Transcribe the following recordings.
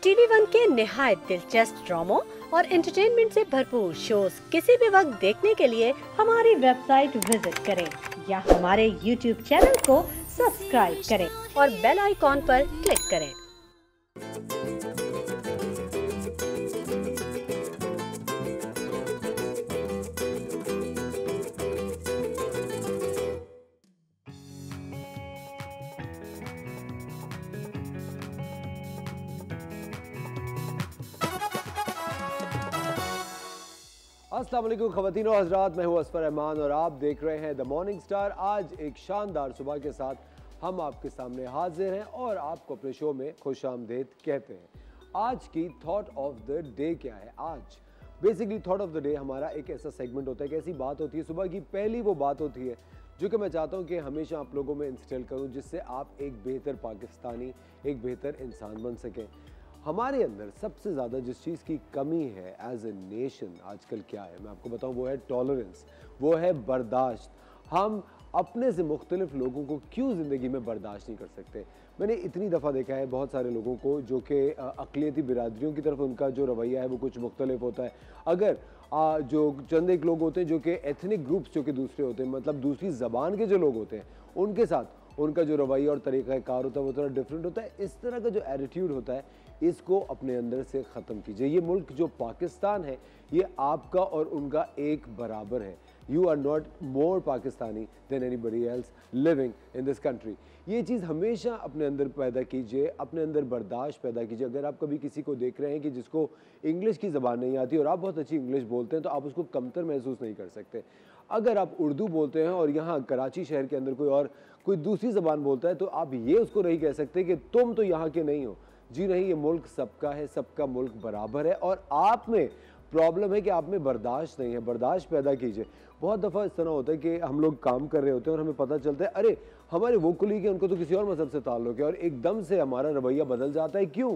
TV one के निहायत दिलचस्प ड्रामों और एंटरटेनमेंट से भरपूर शोज किसी भी वक्त देखने के लिए हमारी वेबसाइट विजिट करें या हमारे यूट्यूब चैनल को सब्सक्राइब करें और बेल आइकॉन पर क्लिक करें। अस्सलाम वालेकुम ख़वातीन और हज़रात, मैं हूँ असफर रहमान और आप देख रहे हैं द मॉर्निंग स्टार। आज एक शानदार सुबह के साथ हम आपके सामने हाजिर हैं और आपको अपने शो में खुशामदीद कहते हैं। आज की थॉट ऑफ द डे क्या है? आज basically thought of the day हमारा एक ऐसा सेगमेंट होता है कि ऐसी बात होती है, सुबह की पहली वो बात होती है जो कि मैं चाहता हूँ कि हमेशा आप लोगों में इंस्टॉल करूँ, जिससे आप एक बेहतर पाकिस्तानी, एक बेहतर इंसान बन सकें। हमारे अंदर सबसे ज़्यादा जिस चीज़ की कमी है एज ए नेशन आजकल क्या है, मैं आपको बताऊं, वो है टॉलरेंस, वो है बर्दाश्त। हम अपने से मुख्तलिफ लोगों को क्यों ज़िंदगी में बर्दाश्त नहीं कर सकते? मैंने इतनी दफ़ा देखा है बहुत सारे लोगों को जो कि अक़लियती बिरादरियों की तरफ उनका जो रवैया है वो कुछ मुख्तलिफ होता है। अगर जो चंद एक लोग होते हैं जो कि एथनिक ग्रुप्स जो कि दूसरे होते हैं, मतलब दूसरी ज़बान के जो लोग होते हैं, उनके साथ उनका जो रवैया और तरीक़ा कार होता है वो थोड़ा डिफरेंट होता है। इस तरह का जो एटीट्यूड होता है इसको अपने अंदर से ख़त्म कीजिए। ये मुल्क जो पाकिस्तान है ये आपका और उनका एक बराबर है। You are not more Pakistani than anybody else living in this country. ये चीज़ हमेशा अपने अंदर पैदा कीजिए, अपने अंदर बर्दाश्त पैदा कीजिए। अगर आप कभी किसी को देख रहे हैं कि जिसको इंग्लिश की ज़बान नहीं आती और आप बहुत अच्छी इंग्लिश बोलते हैं तो आप उसको कमतर महसूस नहीं कर सकते। अगर आप उर्दू बोलते हैं और यहाँ कराची शहर के अंदर कोई दूसरी ज़बान बोलता है तो आप ये उसको नहीं कह सकते कि तुम तो यहाँ के नहीं हो। जी नहीं, ये मुल्क सबका है, सबका मुल्क बराबर है और आप में प्रॉब्लम है कि आप में बर्दाश्त नहीं है। बर्दाश्त पैदा कीजिए। बहुत दफ़ा इस तरह होता है कि हम लोग काम कर रहे होते हैं और हमें पता चलता है अरे हमारे वो कुलीग हैं, उनको तो किसी और मज़हब से ताल्लुक़ है, और एकदम से हमारा रवैया बदल जाता है। क्यों?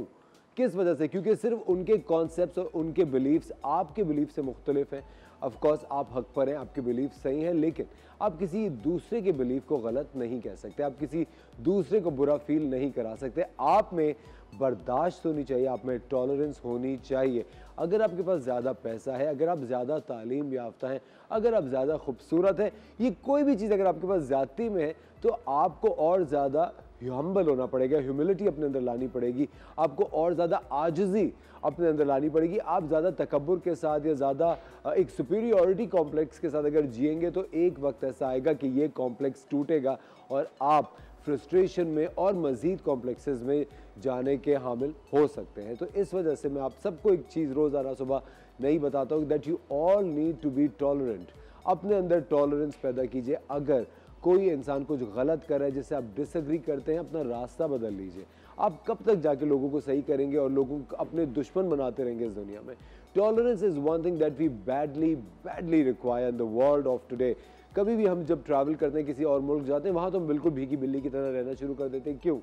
किस वजह से? क्योंकि सिर्फ उनके कॉन्सेप्ट्स और उनके बिलीफ्स आपके बिलीफ से मुख्तलिफ हैं। ऑफ कोर्स आप हक पर हैं, आपके बिलीफ सही हैं, लेकिन आप किसी दूसरे के बिलीफ को गलत नहीं कह सकते, आप किसी दूसरे को बुरा फील नहीं करा सकते। आप में बर्दाश्त होनी चाहिए, आप में टॉलरेंस होनी चाहिए। अगर आपके पास ज़्यादा पैसा है, अगर आप ज़्यादा तालीम याफ्ता हैं, अगर आप ज़्यादा खूबसूरत हैं, ये कोई भी चीज़ अगर आपके पास ज़्यादती में है तो आपको और ज़्यादा हम्बल होना पड़ेगा, ह्यूमिलिटी अपने अंदर लानी पड़ेगी, आपको और ज़्यादा आजिज़ी अपने अंदर लानी पड़ेगी। आप ज़्यादा तकब्बुर के साथ या ज़्यादा एक सुपीरियॉरिटी कॉम्प्लेक्स के साथ अगर जिएंगे तो एक वक्त ऐसा आएगा कि ये कॉम्प्लेक्स टूटेगा और आप फ्रस्ट्रेशन में और मज़ीद कॉम्प्लेक्सेस में जाने के हामिल हो सकते हैं। तो इस वजह से मैं आप सबको एक चीज़ रोज़ाना सुबह नहीं बताता हूँ, that you all need to be tolerant. अपने अंदर टॉलरेंस पैदा कीजिए। अगर कोई इंसान कुछ गलत कर रहा है जिससे आप डिसएग्री करते हैं, अपना रास्ता बदल लीजिए। आप कब तक जाके लोगों को सही करेंगे और लोगों को अपने दुश्मन बनाते रहेंगे इस दुनिया में? Tolerance is one thing that we badly require in the world of today. कभी भी हम जब ट्रैवल करते हैं, किसी और मुल्क जाते हैं, वहाँ तो हम बिल्कुल भीगी बिल्ली की तरह रहना शुरू कर देते हैं। क्यों?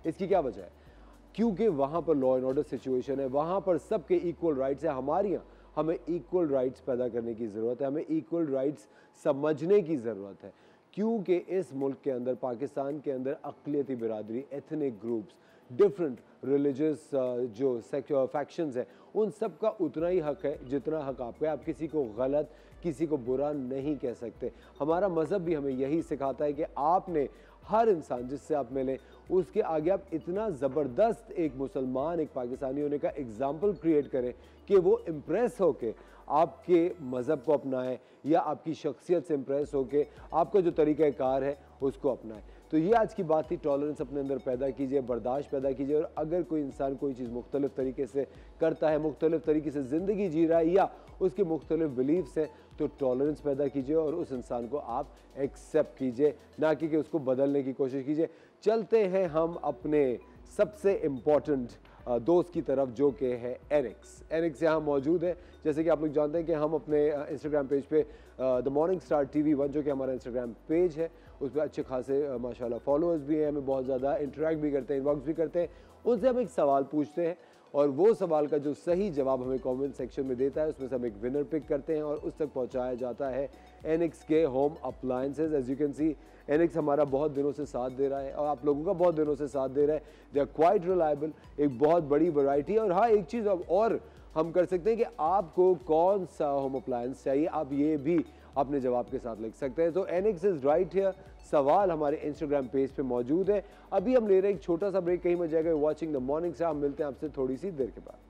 इसकी क्या वजह है? क्योंकि वहाँ पर लॉ एंड ऑर्डर सिचुएशन है, वहाँ पर सबके इक्वल राइट्स है। हमारे यहाँ हमें इक्वल राइट्स पैदा करने की ज़रूरत है, हमें इक्वल राइट्स समझने की ज़रूरत है। क्योंकि इस मुल्क के अंदर, पाकिस्तान के अंदर अक़लियती बिरादरी, एथनिक ग्रुप्स, डिफरेंट रिलीजियस जो फैक्शंस हैं, उन सब का उतना ही हक है जितना हक आपका है। आप किसी को गलत, किसी को बुरा नहीं कह सकते। हमारा मज़हब भी हमें यही सिखाता है कि आपने हर इंसान जिससे आप मिलें उसके आगे आप इतना ज़बरदस्त एक मुसलमान, एक पाकिस्तानी होने का एग्ज़ाम्पल क्रिएट करें कि वो इम्प्रेस होके आपके मज़हब को अपनाएं या आपकी शख्सियत से इम्प्रेस होके आपका जो तरीक़ाकार है उसको अपनाएं। तो ये आज की बात थी। टॉलरेंस अपने अंदर पैदा कीजिए, बर्दाश्त पैदा कीजिए, और अगर कोई इंसान कोई चीज़ मुख्तलिफ तरीके से करता है, मुख्तलिफ तरीके से ज़िंदगी जी रहा है या उसके मुख्तलिफ बिलीफ्स हैं, तो टॉलरेंस पैदा कीजिए और उस इंसान को आप एक्सेप्ट कीजिए, ना कि उसको बदलने की कोशिश कीजिए। चलते हैं हम अपने सबसे इम्पॉर्टेंट दोस्त की तरफ जो कि है एनिक्स यहाँ मौजूद है। जैसे कि आप लोग जानते हैं कि हम अपने इंस्टाग्राम पेज पे the morning star TV one जो कि हमारा इंस्टाग्राम पेज है उस पर अच्छे खासे माशाल्लाह फॉलोअर्स भी हैं, हमें बहुत ज़्यादा इंटरेक्ट भी करते हैं, इनबॉक्स भी करते हैं। उनसे हम एक सवाल पूछते हैं और वो सवाल का जो सही जवाब हमें कमेंट सेक्शन में देता है उसमें से हम एक विनर पिक करते हैं और उस तक पहुंचाया जाता है एनएक्स के home appliances. As you can see NX हमारा बहुत दिनों से साथ दे रहा है और आप लोगों का बहुत दिनों से साथ दे रहा है। दे आर क्वाइट रिलायबल, एक बहुत बड़ी वैरायटी। और हाँ, एक चीज़ और हम कर सकते हैं कि आपको कौन सा होम अप्लायंस चाहिए आप ये भी अपने जवाब के साथ लिख सकते हैं। तो एनएक्स इज राइट हियर, सवाल हमारे इंस्टाग्राम पेज पे मौजूद है। अभी हम ले रहे हैं एक छोटा सा ब्रेक, कहीं मत जाएगा। वॉचिंग द मॉर्निंग स्टार, हम मिलते हैं आपसे थोड़ी सी देर के बाद।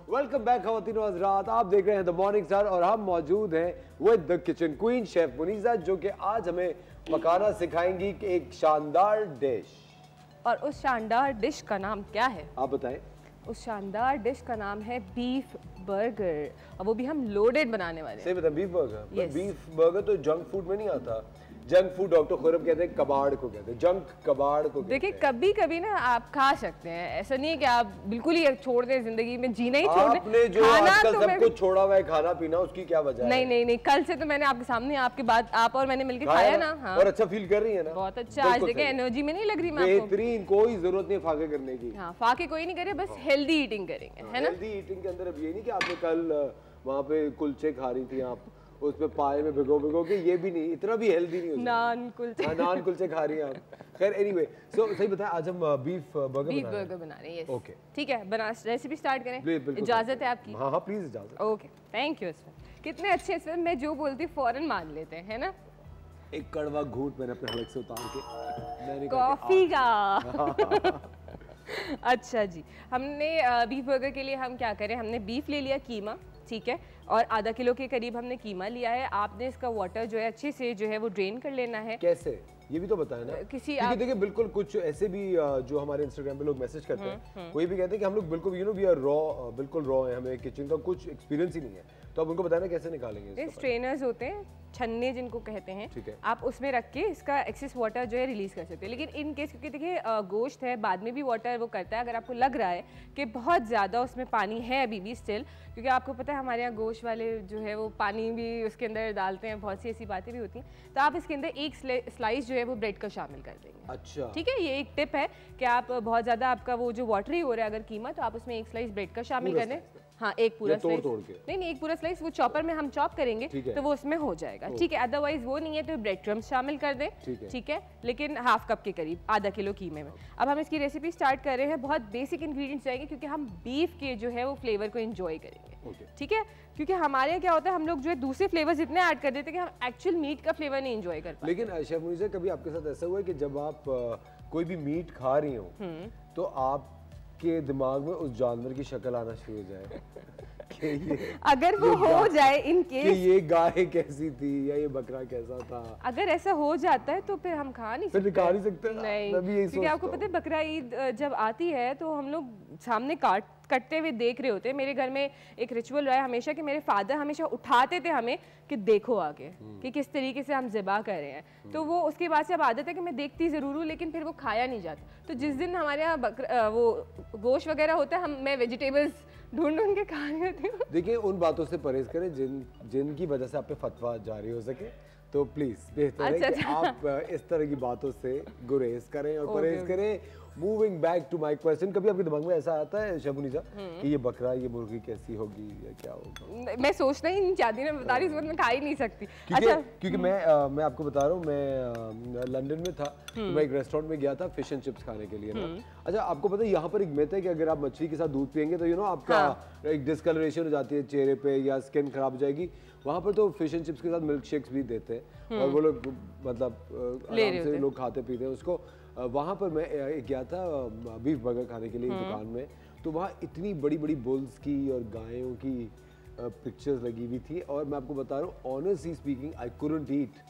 वेलकम बैक खवातीनो हज़रात, आप देख रहे हैं द मॉर्निंग स्टार और हम मौजूद हैं with the kitchen queen chef Munisa, जो कि आज हमें पकाना सिखाएंगी एक शानदार डिश। और उस शानदार डिश का नाम क्या है? आप बताएं। उस शानदार डिश का नाम है बीफ बर्गर, और वो भी हम लोडेड बनाने वाले हैं। सही बता, beef burger. Yes. Beef burger तो जंक फूड में नहीं आता। जंक फूड डॉक्टर खुरम कहते हैं कबाड़ को, कहते हैं जंक कबाड़ को। देखिए कभी कभी ना आप खा सकते हैं, ऐसा नहीं है कि आप बिल्कुल ही छोड़ दें, जिंदगी में जीना ही छोड़ दें। आपने जो आजकल सब कुछ छोड़ा हुआ है खाना पीना, उसकी क्या वजह है? नहीं नहीं नहीं, कल से तो मैंने आपके सामने आपके बाद आप और मैंने मिलकर खाया ना। हाँ। और अच्छा फील कर रही है ना? बहुत अच्छा। आज देखें एनर्जी में नहीं लग रही मैं आपको। बेहतरीन, कोई जरूरत नहीं फाके करने की। हाँ, फाके कोई नहीं करे, बस हेल्दी ईटिंग करेंगे, है ना? हेल्दी ईटिंग के अंदर अब ये नहीं कि आपने कल वहाँ पे कुलचे खा रही थी आप, उसमें पाए में भिगो के, ये भी नहीं, इतना भी हेल्दी नहीं हो सकता। नान कुलचे। नान कुलचे खा रही हैं आप। खैर एनीवे, सो सही बताएं, आज हम बीफ बर्गर बना रहे हैं। ओके, ठीक है, बना रेसिपी स्टार्ट करें? बिल्कुल, इजाजत है आपकी? हाँ हाँ प्लीज इजाजत। Okay, thank you. कितने अच्छे इसमें मैं जो बोलती फौरन मान लेते हैं, है ना? एक कड़वा घूंट मैंने अपने हलक से उतार के मैंने कॉफी का। अच्छा जी, हमने बीफ बर्गर के लिए हम क्या करें, हमने बीफ ले लिया कीमा, ठीक है, और आधा किलो के करीब हमने कीमा लिया है। आपने इसका वाटर जो है अच्छे से जो है वो ड्रेन कर लेना है। कैसे, ये भी तो बताएं ना। किसी आप देखिए बिल्कुल कुछ ऐसे भी जो हमारे इंस्टाग्राम पे लोग मैसेज करते हैं, कोई भी कहते हैं कि हम लोग बिल्कुल वी आर रॉ, बिल्कुल रॉ है, हमें किचन का कुछ एक्सपीरियंस ही नहीं है, तो आप उनको बताना कैसे निकालेंगे? स्ट्रेनर्स होते हैं, छन्ने जिनको कहते हैं, आप उसमें रख के इसका एक्सेस वाटर जो है रिलीज कर सकते हैं। लेकिन इन केस क्योंकि देखिए गोश्त है, बाद में भी वाटर वो करता है, अगर आपको लग रहा है कि बहुत ज़्यादा उसमें पानी है अभी भी स्टिल, क्योंकि आपको पता है हमारे यहाँ गोश्त वाले जो है वो पानी भी उसके अंदर डालते हैं, बहुत सी ऐसी बातें भी होती हैं, तो आप इसके अंदर एक स्लाइस जो है वो ब्रेड का शामिल कर देंगे। अच्छा, ठीक है, ये एक टिप है कि आप बहुत ज़्यादा आपका वो जो वाटरी हो रहा है अगर कीमा, तो आप उसमें एक स्लाइस ब्रेड का शामिल कर दें। हाँ, एक पूरा स्लाइस तोड़ के नहीं, एक पूरा स्लाइस वो चॉपर में हम चॉप करेंगे तो वो उसमें हो जाएगा। ठीक है, अदरवाइज वो नहीं है तो ब्रेड क्रम्स शामिल कर दें। ठीक है, लेकिन हाफ कप के करीब, आधा किलो कीमे में। अब हम इसकी रेसिपी स्टार्ट कर रहे हैं। बहुत बेसिक इंग्रेडिएंट्स जाएंगे क्योंकि हम बीफ के जो है वो फ्लेवर को एंजॉय करेंगे। ठीक है, क्योंकि हमारे यहाँ क्या होता है, हम लोग जो है दूसरे फ्लेवर्स इतने ऐड कर देते हैं कि हम एक्चुअल मीट का फ्लेवर नहीं एंजॉय कर पाते। लेकिन शेफ मुनीसा, कभी आपके साथ ऐसा हुआ है कि जब आप कोई भी मीट खा रही हो तो आपके दिमाग में उस जानवर की शक्ल आना शुरू हो जाए? अगर वो हो जाए इन केस कि ये गाय कैसी थी या ये बकरा कैसा था, अगर ऐसा हो जाता है तो फिर हम खा नहीं सकते। खा नहीं सकते नहीं, क्योंकि आपको पता है बकरा ईद जब आती है तो हम लोग सामने कटते हुए देख रहे होते हैं। मेरे घर में एक रिचुअल रहा है हमेशा कि मेरे फादर हमेशा उठाते थे हमें कि देखो आगे कि किस तरीके से हम ज़िबा कर रहे हैं। तो वो उसके बाद से अब आदत है कि मैं देखती ज़रूर हूँ, लेकिन फिर वो खाया नहीं जाता। तो जिस दिन हमारे यहाँ वो गोश्त वगैरह होता है, मैं वेजिटेबल्स ढूंढ के खा रही होती हूँ। देखिए, उन बातों से परहेज करें जिनकी वजह से आप पे फतवा जारी हो सके, तो प्लीज बेहतर है कि आप इस तरह की बातों से गुरेज करें और परहेज करें। Moving back to my question, कभी आपके दिमाग में ऐसा आता है शेफ मुनीसा कि ये बकरा, ये मुर्गी कैसी होगी या क्या होगा? मैं सोचना ही नहीं चाहती, मैं बता रही हूँ, मैं खा ही नहीं सकती। क्योंकि मैं आपको बता रहा हूँ, मैं लंदन में था, तो मैं एक रेस्टोरेंट में गया था फिश एंड चिप्स खाने के लिए ना। अच्छा, आपको पता है यहाँ पर एक मिथ है कि अगर आप मछली के साथ दूध पियेंगे तो आपका एक डिस्कलरेशन हो जाती है चेहरे पे या स्किन खराब हो जाएगी। वहाँ पर तो फिश एंड चिप्स के साथ मिल्क शेक्स भी देते हैं और वो लोग मतलब आराम से लोग खाते पीते हैं उसको। वहाँ पर मैं गया था बीफ बर्गर खाने के लिए एक दुकान में, तो वहाँ इतनी बड़ी बड़ी बुल्स की और गायों की पिक्चर्स लगी हुई थी, और मैं आपको बता रहा हूँ ऑनेस्टली स्पीकिंग आई कुडंट ईट।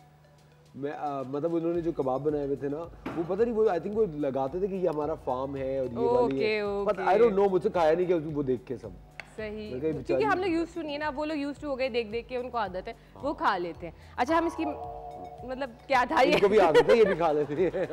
मैं मतलब उन्होंने जो कबाब बनाए हुए थे ना, वो पता नहीं, वो आई थिंक वो लगाते थे कि ये हमारा फार्म है और ये वाली है, बट आई डोंट नो, मुझसे खाया नहीं गया वो देख के सब। सही, मैं कहा, ये क्योंकि हम लोग यूज टू नहीं है ना, वो लोग यूज टू हो गए देख देख के, उनको आदत है, वो खा लेते हैं। अच्छा हम इसकी मतलब क्या था ये, इनको भी आदत है, ये भी खा लेती है।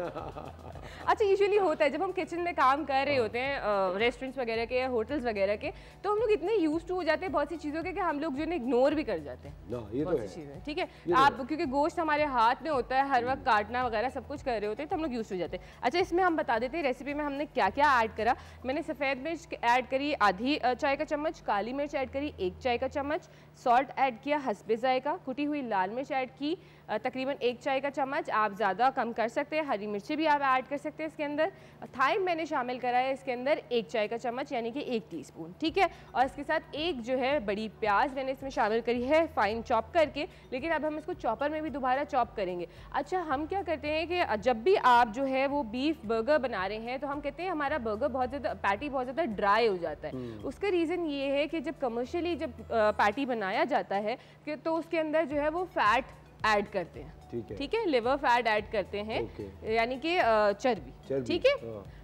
अच्छा यूजुअली होता है जब हम किचन में काम कर रहे होते हैं रेस्टोरेंट्स वगैरह के या होटल्स वगैरह के, तो हम लोग इतने यूज टू हो जाते हैं बहुत सी चीज़ों के कि हम लोग जो है इग्नोर भी कर जाते हैं ये बहुत तो सी है। चीज़ें। ठीक है, आप क्योंकि गोश्त हमारे हाथ में होता है, हर वक्त काटना वगैरह सब कुछ कर रहे होते हैं, तो हम लोग यूज हो जाते हैं। अच्छा इसमें हम बता देते हैं रेसिपी में हमने क्या क्या ऐड करा। मैंने सफ़ेद मिर्च ऐड करी आधी चाय का चम्मच, काली मिर्च ऐड करी 1 चाय का चम्मच, सॉल्ट ऐड किया हस्बे जायका, कुटी हुई लाल मिर्च ऐड की तकरीबन 1 चाय का चम्मच, आप ज़्यादा कम कर सकते हैं, हरी मिर्ची भी आप ऐड कर सकते हैं इसके अंदर। थाइम मैंने शामिल करा है इसके अंदर 1 चाय का चम्मच यानी कि 1 टीस्पून। ठीक है, और इसके साथ एक जो है बड़ी प्याज मैंने इसमें शामिल करी है फाइन चॉप करके, लेकिन अब हम इसको चॉपर में भी दोबारा चॉप करेंगे। अच्छा हम क्या करते हैं कि जब भी आप जो है वो बीफ बर्गर बना रहे हैं तो हम कहते हैं हमारा बर्गर बहुत ज़्यादा पैटी बहुत ज़्यादा ड्राई हो जाता है। उसका रीज़न ये है कि जब कमर्शियली जब पैटी बनाया जाता है कि तो उसके अंदर जो है वो फैट ऐड करते हैं। ठीक है, लिवर फैट ऐड करते हैं यानी कि चर्बी। ठीक है,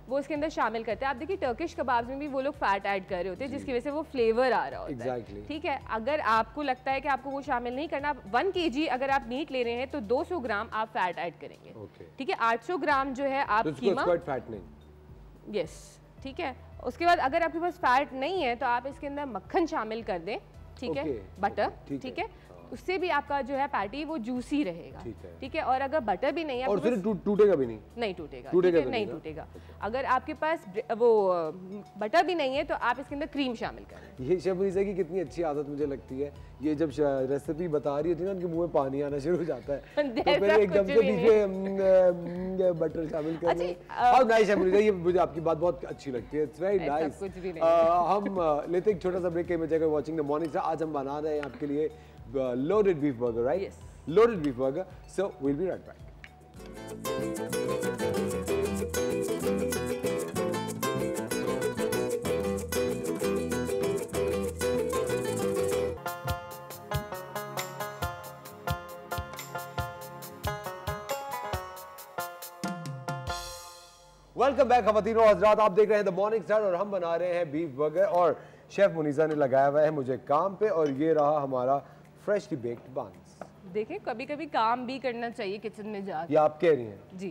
वो इसके अंदर शामिल करते हैं। आप देखिए टर्किश कबाब्स में भी वो लोग फैट ऐड कर रहे होते हैं जिसकी वजह से वो फ्लेवर आ रहा होता है। ठीक है, अगर आपको लगता है कि आपको वो शामिल नहीं करना, 1 kg अगर आप मीट ले रहे हैं तो 200 ग्राम आप फैट ऐड करेंगे। ठीक है, 800 ग्राम जो है आप कीमा, यस ठीक है। उसके बाद अगर आपके पास फैट नहीं है तो आप इसके अंदर मक्खन शामिल कर दें। ठीक है, बटर। ठीक है, उससे भी आपका जो है पैटी वो जूसी रहेगा। ठीक है, और अगर बटर भी नहीं है और फिर टूटेगा भी नहीं टूटेगा नहीं टूटेगा। अगर आपके पास वो बटर भी नहीं है तो आप इसके अंदर क्रीम शामिल करें। ये शेफ मुनीसा की कितनी अच्छी आदत मुझे लगती है, ये जब रेसिपी बता रही होती है ना उनके मुंह में पानी आना शुरू हो जाता है तो फिर एकदम से पीछे बटर शामिल कर लें। हाउ नाइस शेफ मुनीसा, ये मुझे आपकी बात बहुत अच्छी लगती है, इट्स वेरी नाइस। हम लेते एक छोटा सा ब्रेक के में वाचिंग द मॉर्निंग स्टार। आज हम बना रहे हैं आपके लिए loaded beef burger, right? Yes. Loaded beef burger. So we'll be right back. Welcome back खवातीनो हजरात, आप देख रहे हैं द मॉर्निंग स्टार और हम बना रहे हैं बीफ बर्गर और शेफ मुनीसा ने लगाया हुआ है मुझे काम पे और ये रहा हमारा फ्रेशली बेक्ड बांस। देखें कभी कभी काम भी करना चाहिए किचन में जाकर। ये आप कह रही हैं जी,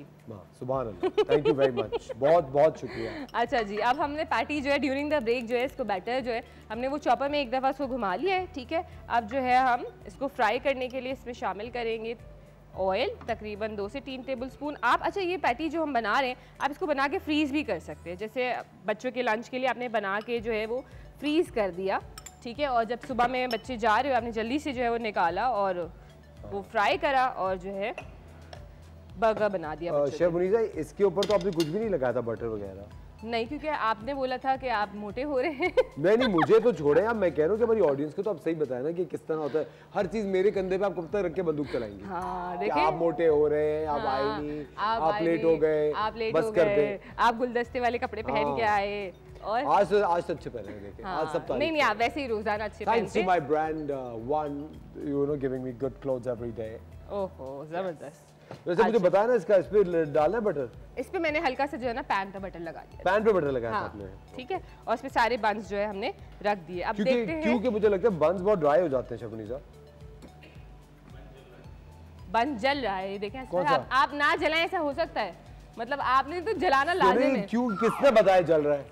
सुभान अल्लाह, थैंक यू वेरी मच, बहुत बहुत शुक्रिया। अच्छा जी, अब हमने पैटी जो है ड्यूरिंग द ब्रेक जो है इसको बैटर जो है हमने वो चॉपर में एक दफ़ा इसको घुमा लिया है। ठीक है, अब जो है हम इसको फ्राई करने के लिए इसमें शामिल करेंगे ऑयल तकरीबन 2 से 3 टेबल स्पून। आप अच्छा ये पैटी जो हम बना रहे हैं आप इसको बना के फ्रीज़ भी कर सकते हैं, जैसे बच्चों के लंच के लिए आपने बना के जो है वो फ्रीज़ कर दिया। ठीक है, और जब सुबह में बच्चे जा रहे हो आपने जल्दी से जो है वो निकाला और वो फ्राई करा और जो है बर्गर बना दिया। शेफ मुनीसा इसके ऊपर तो आपने कुछ भी नहीं लगाया था बटर वगैरह? नहीं, क्योंकि आपने बोला था कि आप मोटे हो रहे हैं। नहीं मुझे तो छोड़े आप, मैं कह रहा हूँ कि हमारी ऑडियंस को तो आप सही बताया ना कि किस तरह होता है, हर चीज मेरे कंधे पे आप कब तक रख के बंदूक चलाएंगी? हाँ, देखिए आप मोटे हो रहे हैं, आप आए नहीं, आप लेट हो गए, बस कर दे, आप गुलदस्ते वाले कपड़े पहन के आए और आज तो अच्छे पहने हैं। देखिए आज सब तारीफ नहीं आप वैसे ही रोजाना अच्छे पहनते हैं। Thanks to my brand one, you know, giving me good clothes every day. ओहो जबरदस्त। वैसे मुझे बताया ना इसका इस पे डालना है बटर? इस पे मैंने हल्का सा जो है ना पैन पे बटर लगा दिया। पैन पे बटर लगाया था आपने? ठीक है, और इसमें सारे बंस जो है हमने रख दिए। अब देखते हैं क्योंकि मुझे लगता है बंस बहुत ड्राई हो जाते हैं शेफ मुनीसा। बंस जल रहा है, देखें आप ना जलाएं, ऐसा हो सकता है? मतलब आपने तो जलाना लाजिम है। क्यों, किसने बताया जल रहा है?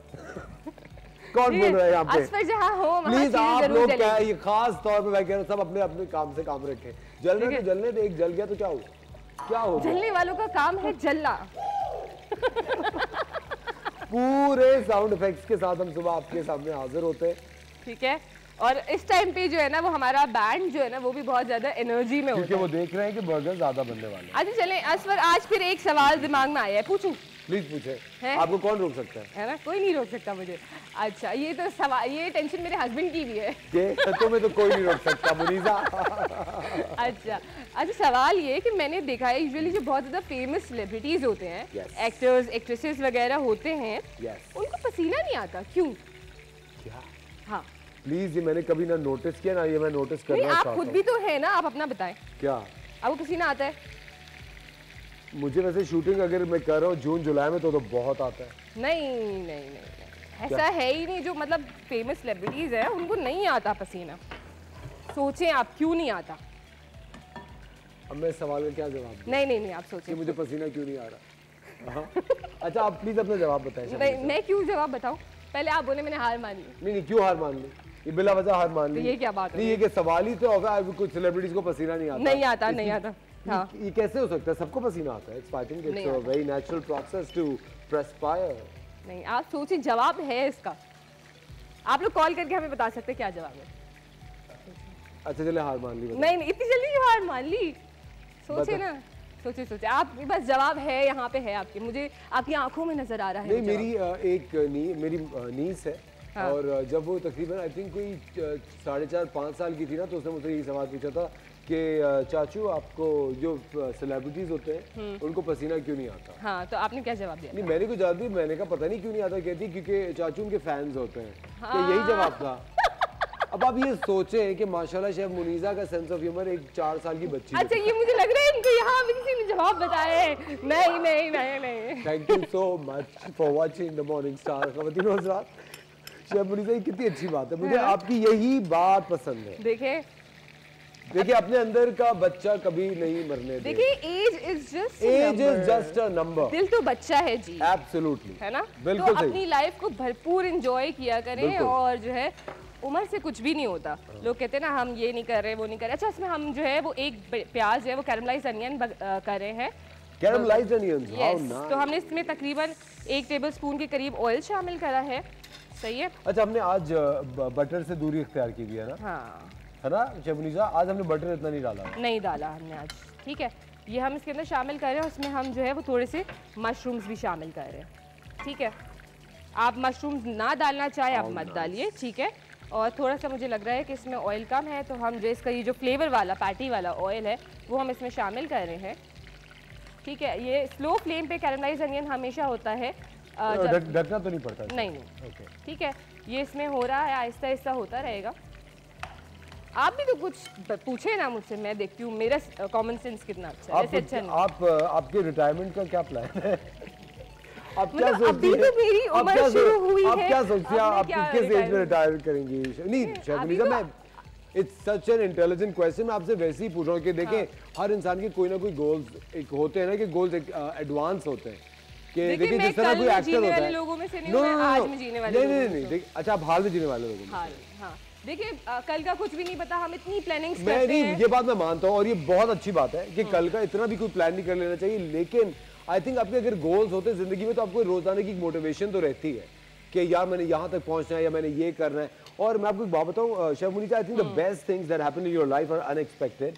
कौन बोल रहा है यहाँ पे? असफर जहाँ हो प्लीज आप लोग क्या है, ये खास तौर पे मैं कह रहा हूँ सब अपने अपने काम से काम रखें। जल रहे तो जलने दे, एक जल गया तो क्या हो, क्या हो? जलने वालों का काम है जलना। पूरे साउंड इफेक्ट्स के साथ हम सुबह आपके सामने हाजिर होते हैं। ठीक है, और इस टाइम पे जो है ना वो हमारा बैंड जो है ना वो भी बहुत ज्यादा एनर्जी में होता है, क्योंकि वो देख रहे हैं कि बर्गर ज्यादा बनने वाले हैं। अच्छा चलें असफर, आज फिर एक सवाल दिमाग में आया है, पूछूं? प्लीज पूछे, आपको कौन रोक सकता है ना? कोई नहीं रोक सकता मुझे। अच्छा ये तो सवाल, ये टेंशन मेरे हस्बैंड की भी है। तुम्हें तो कोई नहीं रोक सकता मुनीसा। अच्छा सवाल ये कि मैंने देखा है यूजुअली जो बहुत ज़्यादा फेमस सेलिब्रिटीज़ होते हैं, एक्टर्स एक्ट्रेसेस वगैरह होते हैं, उनको पसीना नहीं आता, क्यों? क्या? हाँ प्लीज, ये मैंने कभी ना नोटिस किया ना ये मैं नोटिस करना चाहता हूं। आप खुद भी तो है ना, आप अपना बताएं। क्या आपको पसीना आता है? मुझे वैसे शूटिंग अगर मैं कर रहा हूँ जून जुलाई में तो बहुत आता है। नहीं नहीं नहीं, नहीं। ऐसा है ही नहीं, जो मतलब फेमस सेलिब्रिटीज है उनको नहीं आता पसीना। सोचें आप क्यों नहीं आता। अब मैं इस सवाल का क्या जवाब दूं? नहीं आप सोचें कि मुझे पसीना क्यों नहीं आ रहा। हाँ। अच्छा आप प्लीज अपना जवाब बताएं। नहीं, मैं क्यों जवाब बताऊं? पहले आप बोले मैंने हार मान ली। नहीं क्यों हार मान ली? ये बिला वजह हार मान ली। तो ये क्या बात है? नहीं ये कि सवाल ही तो होगा, कुछ सेलिब्रिटीज को पसीना नहीं आता। नहीं आता। हाँ। ये कैसे हो सकता है? सबको पसीना आता है। It's I think it's a very natural process to perspire. नहीं, आप सोचिए, जवाब है इसका। आप लोग कॉल करके हमें बता सकते हैं क्या जवाब है। अच्छा चले हार मान ली। नहीं इतनी जल्दी क्यों हार मान ली? सोचिए ना, सोचिए आप, बस जवाब है यहाँ पे है आपके, मुझे आपकी आंखों में नजर आ रहा है। नहीं मेरी नीस है। हाँ। और जब वो तकरीबन आई थिंक कोई 4.5-5 साल की थी ना, तो उसने मुझसे यही सवाल पूछा था कि चाचू आपको जो सेलिब्रिटीज होते हैं उनको पसीना क्यों नहीं आता। हाँ, तो आपने क्या जवाब दिया? नहीं मैंने कोई जवाब दिया, मैंने कहा पता नहीं क्यों नहीं आता। कहती क्योंकि चाचू उनके फैंस होते हैं। हाँ। तो यही जवाब था। अब आप ये सोचें कि माशाल्लाह शेफ मुनीजा का सेंस ऑफ ह्यूमर एक 4 साल की बच्ची। अच्छा ये मुझे लग रहा है इनको यहाँ भी किसी ने जवाब बताया है। नहीं। Thank you so much for watching the morning star. ख़वातीन और हज़रात, शेफ मुनीजा ये कितनी अच्छी बात है, मुझे आपकी यही बात पसंद है। देखिए अपने अंदर का बच्चा कभी नहीं मरने दे। देखिए age is just a number. दिल तो बच्चा है जी। एब्सोल्युटली है ना? बिल्कुल तो अपनी लाइफ को भरपूर एंजॉय किया करें, और जो है उम्र से कुछ भी नहीं होता। लोग कहते हैं ना हम ये नहीं कर रहे वो नहीं कर रहे। अच्छा इसमें हम जो है वो एक प्याज है वो कैरमलाइज्ड अनियन कर रहे हैं। कैरमलाइज्ड अनियंस, हाउ नाइस। तो हमने इसमें तकरीबन 1 टेबलस्पून के करीब ऑयल शामिल करा है। सही है। अच्छा हमने आज बटर से दूरी इख्तियार की हुई है ना? हाँ है ना शेफ मुनीजा? आज हमने बटर इतना नहीं डाला। नहीं डाला हमने आज। ठीक है, ये हम इसके अंदर शामिल कर रहे हैं। उसमें हम जो है वो थोड़े से मशरूम्स भी शामिल कर रहे हैं। ठीक है, आप मशरूम्स ना डालना चाहे आप मत डालिए। ठीक है, और थोड़ा सा मुझे लग रहा है कि इसमें ऑयल कम है, तो हम जो इसका ये जो फ्लेवर वाला पैटी वाला ऑयल है वो हम इसमें शामिल कर रहे हैं। ठीक है, ये स्लो फ्लेम पे कैरमलाइज्ड अनियन हमेशा होता है। ढकना तो नहीं पड़ता? नहीं। ठीक है, ये इसमें हो रहा है, आहिस्ता आहिस्ता होता रहेगा। आप भी तो कुछ पूछे ना मुझसे, मैं देखती हूँ मेरा कॉमन सेंस कितना अच्छा है। अच्छा नहीं। आपके रिटायरमेंट का क्या प्लान है? आप क्या मतलब अभी तो मेरी उम्र शुरू हुई है। आप क्या सोचती हैं आप किस एज में रिटायर करेंगी? नहीं शेफ मुनीजा, मैं it's such an intelligent question. मैं आपसे वैसे ही पूछ रहा हूँ कि देखें हर इंसान के कोई ना कोई गोल्स एक होते हैं ना, कि गोल्स एक एडवांस होते हैं। कि देखिए जिस तरह कोई एक्टर होता है, लोगों में से नहीं, मैं आज में जीने वाले नहीं। अच्छा आप हाल में जीने वाले लोगों में? हाँ देखिए कल का कुछ भी नहीं पता, हम इतनी प्लानिंग्स करते हैं। नहीं ये बात मैं मानता हूँ और ये बहुत अच्छी बात है कि कल का इतना भी कोई प्लान नहीं कर लेना चाहिए, लेकिन आई थिंक आपके अगर गोल्स होते हैं जिंदगी में तो आपको रोजाना की मोटिवेशन तो रहती है कि यार मैंने यहाँ तक पहुंचना है या मैंने ये करना है। और मैं आपको एक बात बताऊँ chef Muneeza, I think the best things that happen in your life are unexpected.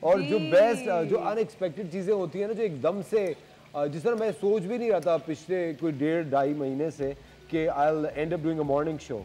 और जो अनएक्सपेक्टेड चीजें होती है ना, जो एकदम से जिस तरह मैं सोच भी नहीं रहा था पिछले कोई 1.5-2 महीने से कि I'll end up doing a morning show,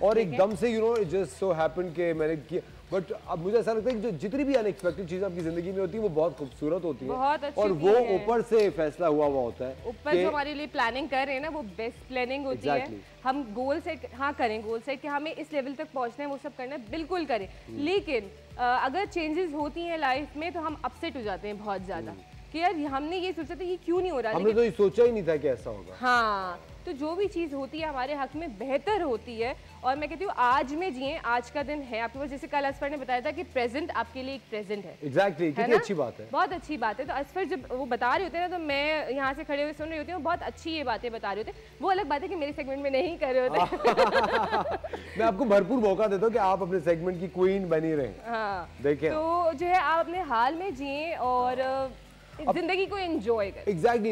और एकदम से it just so happened कि मैंने किया। बट अब मुझे ऐसा लगता है कि जो जितनी भी अनएक्सपेक्टेड चीज़ आपकी ज़िंदगी में होती है वो बहुत खूबसूरत होती है, और वो ऊपर से फैसला हुआ होता है। ऊपर जो हमारे लिए प्लानिंग कर रहे हैं ना, वो बेस्ट प्लानिंग होती है। हम गोल सेट करें, गोल सेट कि हमें इस लेवल तक पहुंचना है, वो सब करना है, बिल्कुल करें। लेकिन अगर चेंजेस होती हैं लाइफ में तो हम अपसेट हो जाते हैं बहुत ज़्यादा कि यार हमने ये सोचा था ये क्यों नहीं हो रहा। हमने तो ये सोचा ही नहीं था कि ऐसा होगा। हाँ, तो जो भी चीज़ होती है हमारे हक में बेहतर होती है। और मैं कहती हूँ आज में जिए, आज का दिन है आपके पास। जैसे कल असफर ने बताया था कि प्रेजेंट आपके लिए एक प्रेजेंट है। एग्जैक्टली, कितनी अच्छी बात है, बहुत अच्छी बात है। तो असफर जब वो बता रहे होते हैं ना, तो मैं यहाँ से खड़े हुए सुन रही होती हूँ, बहुत अच्छी ये बातें बता रहे होते हैं। वो अलग बात है कि मेरे सेगमेंट में नहीं कर रहे होते। मैं आपको भरपूर मौका देता हूँ कि आप अपने सेगमेंट की क्वीन बनी रहे। हाँ देखिए, तो जो है आप अपने हाल में जिए और जिंदगी को एंजॉय करें। एग्जैक्टली,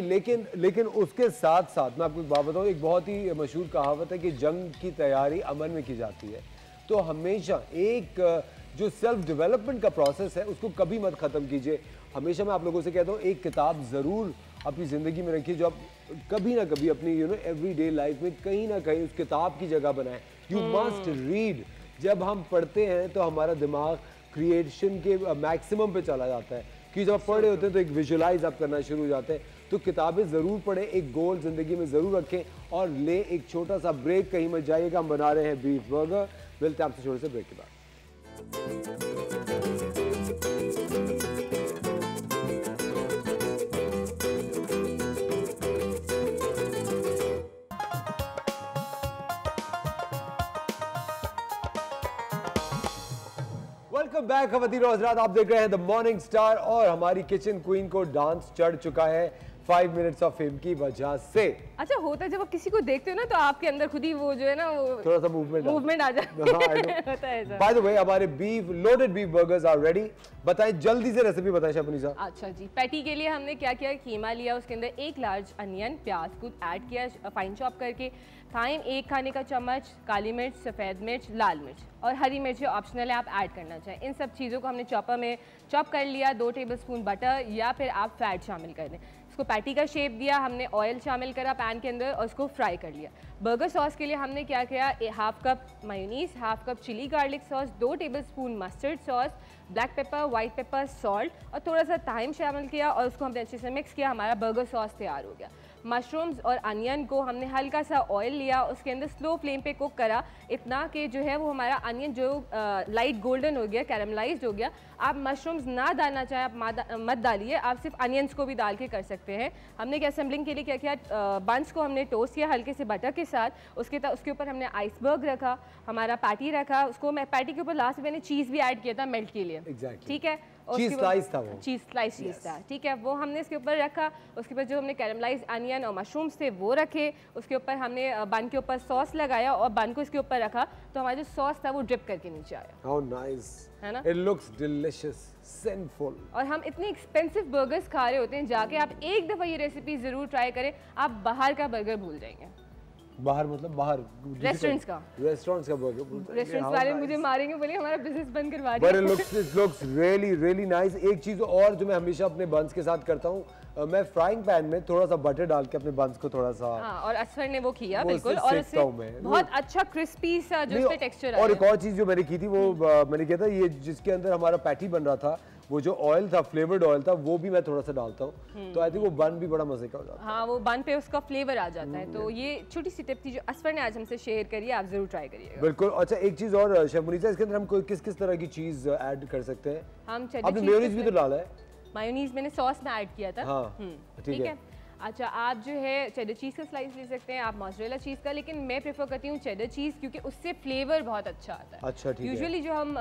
लेकिन उसके साथ साथ मैं आपको एक बात बताऊं, एक बहुत ही मशहूर कहावत है कि जंग की तैयारी अमन में की जाती है। तो हमेशा एक जो सेल्फ डेवलपमेंट का प्रोसेस है उसको कभी मत ख़त्म कीजिए। हमेशा मैं आप लोगों से कहता हूँ एक किताब ज़रूर अपनी ज़िंदगी में रखिए जो आप कभी ना कभी अपनी एवरीडे लाइफ में कहीं ना कहीं उस किताब की जगह बनाएं। You must read. जब हम पढ़ते हैं तो हमारा दिमाग क्रिएशन के मैक्सिमम पे चला जाता है, कि जब आप पढ़ रहे होते हैं तो एक विजुलाइज आप करना शुरू हो जाते हैं। तो किताबें ज़रूर पढ़ें, एक गोल ज़िंदगी में ज़रूर रखें, और ले एक छोटा सा ब्रेक, कहीं मत जाइएगा। हम बना रहे हैं बीफ बर्गर। मिलते हैं आपसे छोटे से ब्रेक के बाद। वेलकम बैक खवातीन और हज़रात, आप देख रहे हैं द मॉर्निंग स्टार और हमारी किचन क्वीन को डांस चढ़ चुका है 5 मिनट्स ऑफ फेम की वजह से। अच्छा होता है जब आप किसी को देखते हो ना तो आपके अंदर खुद ही वो जो है ना वो थोड़ा सा मूवमेंट आ जाता है। बाय द वे हमारे loaded beef burgers are ready. बताएं जल्दी से रेसिपी बताएं शेफ मुनीसा। अच्छा जी, पैटी के लिए हमने क्या किया, कीमा लिया, उसके अंदर 1 लार्ज अनियन, प्याज को ऐड किया फाइन चॉप करके, थाइम 1 खाने का चम्मच, काली मिर्च, सफ़ेद मिर्च, लाल मिर्च और हरी मिर्च जो ऑप्शनल है आप ऐड करना चाहें। इन सब चीज़ों को हमने चॉपर में चॉप कर लिया। 2 टेबलस्पून बटर या फिर आप फैट शामिल कर दें। इसको पैटी का शेप दिया, हमने ऑयल शामिल करा पैन के अंदर और उसको फ्राई कर लिया। बर्गर सॉस के लिए हमने क्या किया, 1/2 cup mayonnaise, 1/2 cup chilli garlic sauce, 2 tablespoon mustard sauce, black pepper, white pepper, salt और थोड़ा सा थाइम शामिल किया और उसको हमने अच्छे से मिक्स किया। हमारा बर्गर सॉस तैयार हो गया। मशरूम्स और अनियन को हमने हल्का सा ऑयल लिया, उसके अंदर स्लो फ्लेम पे कुक करा इतना कि जो है वो हमारा अनियन जो लाइट गोल्डन हो गया, कैरमलाइज्ड हो गया। आप मशरूम्स ना डालना चाहें आप मत डालिए, आप सिर्फ अनियंस को भी डाल के कर सकते हैं। हमने क्या असेंबलिंग के लिए क्या किया, बंस को हमने टोस्ट किया हल्के से बटर के साथ। उसके ऊपर हमने आइसबर्ग रखा, हमारा पैटी रखा, उसको मैं पैटी के ऊपर लास्ट में मैंने चीज़ भी ऐड किया था मेल्ट के लिए। ठीक है, चीज स्लाइस था वो, चीज स्लाइस चीज था। ठीक है, वो हमने इसके ऊपर रखा। उसके बाद जो हमने कैरमलाइज अनियन और मशरूम्स थे वो रखे। उसके ऊपर हमने बन के ऊपर सॉस लगाया और बन को इसके ऊपर रखा तो हमारा जो सॉस था वो ड्रिप करके नीचे आया। हाउ नाइस है ना, इट लुक्स डिलिशियस, सिंफुल। और हम इतने एक्सपेंसिव बर्गर्स खा रहे होते हैं, जाके आप एक दफ़ा ये रेसिपी ज़रूर ट्राई करें, आप बाहर का बर्गर भूल जाएंगे। बाहर मतलब बाहर रेस्टोरेंट्स का बर्गर। रेस्टोरेंट्स वाले मुझे मारेंगे, बोले हमारा बिजनेस बंद करवा दिया। But it looks really nice। एक चीज़ और जो मैं हमेशा अपने बंस के साथ करता हूँ, मैं फ्राइंग पैन में थोड़ा सा बटर डाल के अपने बंस को थोड़ा सा, हाँ, और असफर ने वो किया वो बिल्कुल, और इससे बहुत अच्छा क्रिस्पी सा जो इसका टेक्सचर आया। और एक और चीज़ जो मैंने की थी वो मैंने किया था, ये जिसके अंदर हमारा पैटी बन रहा था, वो जो ऑयल था, फ्लेवर्ड ऑयल था, वो भी मैं थोड़ा सा डालता हूँ तो आई थिंक वो बन भी बड़ा मजे का हो जाता है। हाँ, वो बन पे उसका फ्लेवर आ जाता है। तो ये छोटी सी टिप थी जो असफर ने आज हमसे शेयर करी है, आप जरूर ट्राई करिएगा। बिल्कुल। अच्छा एक चीज़ और शेफ मुनीसा, इसके अंदर हम कोई किस तरह की चीज़ ऐड कर सकते हैं? हम आपने मेयोनीज भी तो डाला है? मायोनीज मैंने सॉस में ऐड किया था। हाँ, ठीक है। अच्छा, आप जो है चेडर चीज़ का स्लाइस ले सकते हैं, आप मोज़रेला चीज़ का, लेकिन मैं प्रेफर करती हूँ चेडर चीज़ क्योंकि उससे फ्लेवर बहुत अच्छा आता है। अच्छा, ठीक है। यूजुअली जो हम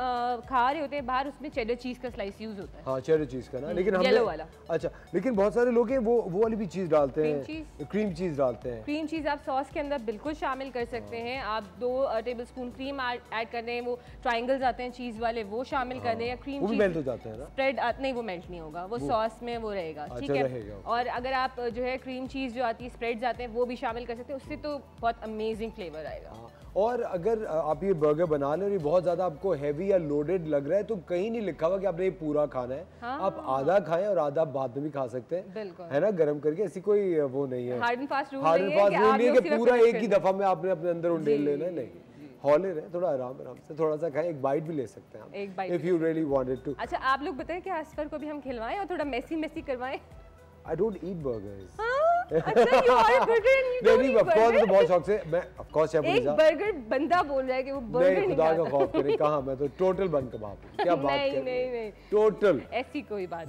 खा रहे होते हैं बाहर, उसमें चेडर चीज़ का स्लाइस यूज होता है। हाँ, चेडर चीज़ का ना, लेकिन हमने येलो वाला। अच्छा, लेकिन बहुत सारे लोग हैं वो वाली भी चीज़ डालते हैं, क्रीम चीज़ डालते हैं। क्रीम चीज़ आप सॉस के अंदर बिल्कुल शामिल कर सकते हैं। आप 2 टेबलस्पून क्रीम ऐड कर दें, वो ट्रायंगल्स आते हैं चीज़ वाले, वो शामिल कर दें, या क्रीम चीज़ मेल्ट हो जाते हैं ना, स्प्रेड नहीं वो मेल्ट नहीं होगा, वो सॉस में वो रहेगा। ठीक है। और अगर आप जो है क्रीम चीज़ जो आती है, स्प्रेड्स आते हैं, वो भी शामिल कर सकते हैं, उससे तो बहुत अमेजिंग फ्लेवर आएगा। और अगर आप ये बर्गर बना लें और ये बहुत ज़्यादा आपको हैवी या लोडेड लग रहा है तो कहीं नहीं लिखा हुआ कि आपने ये पूरा खाना है। हाँ। आप आधा खाएं और आधा बाद में भी खा सकते हैं। बिल्कुल। है ना, गरम करके, ऐसी कोई वो नहीं है, हार्ड एंड फास्ट रूल नहीं है कि पूरा एक ही दफा में आपने अपने अंदर उंडेल लेना है। नहीं, हौले रहे, थोड़ा आराम से थोड़ा सा खाएं, एक बाइट भी ले सकते हैं एक bite, if you really wanted to. अच्छा, आप लोग बताएं कि असफर को भी हम खिलवाएं और थोड़ा मेसी करवाएं। I don't eat burgers। अच्छा, you are a burger and you don't eat burger? तो बहुत शौक से मैं of course शेफ मुनीसा। एक बर्गर बंदा बोल रहा है कि वो बर्गर नहीं खाता। खुदा का खौफ करे, कहाँ, मैं तो टोटल बन कबाब हूँ। क्या बात कर रहे हैं? नहीं, टोटल ऐसी कोई बात।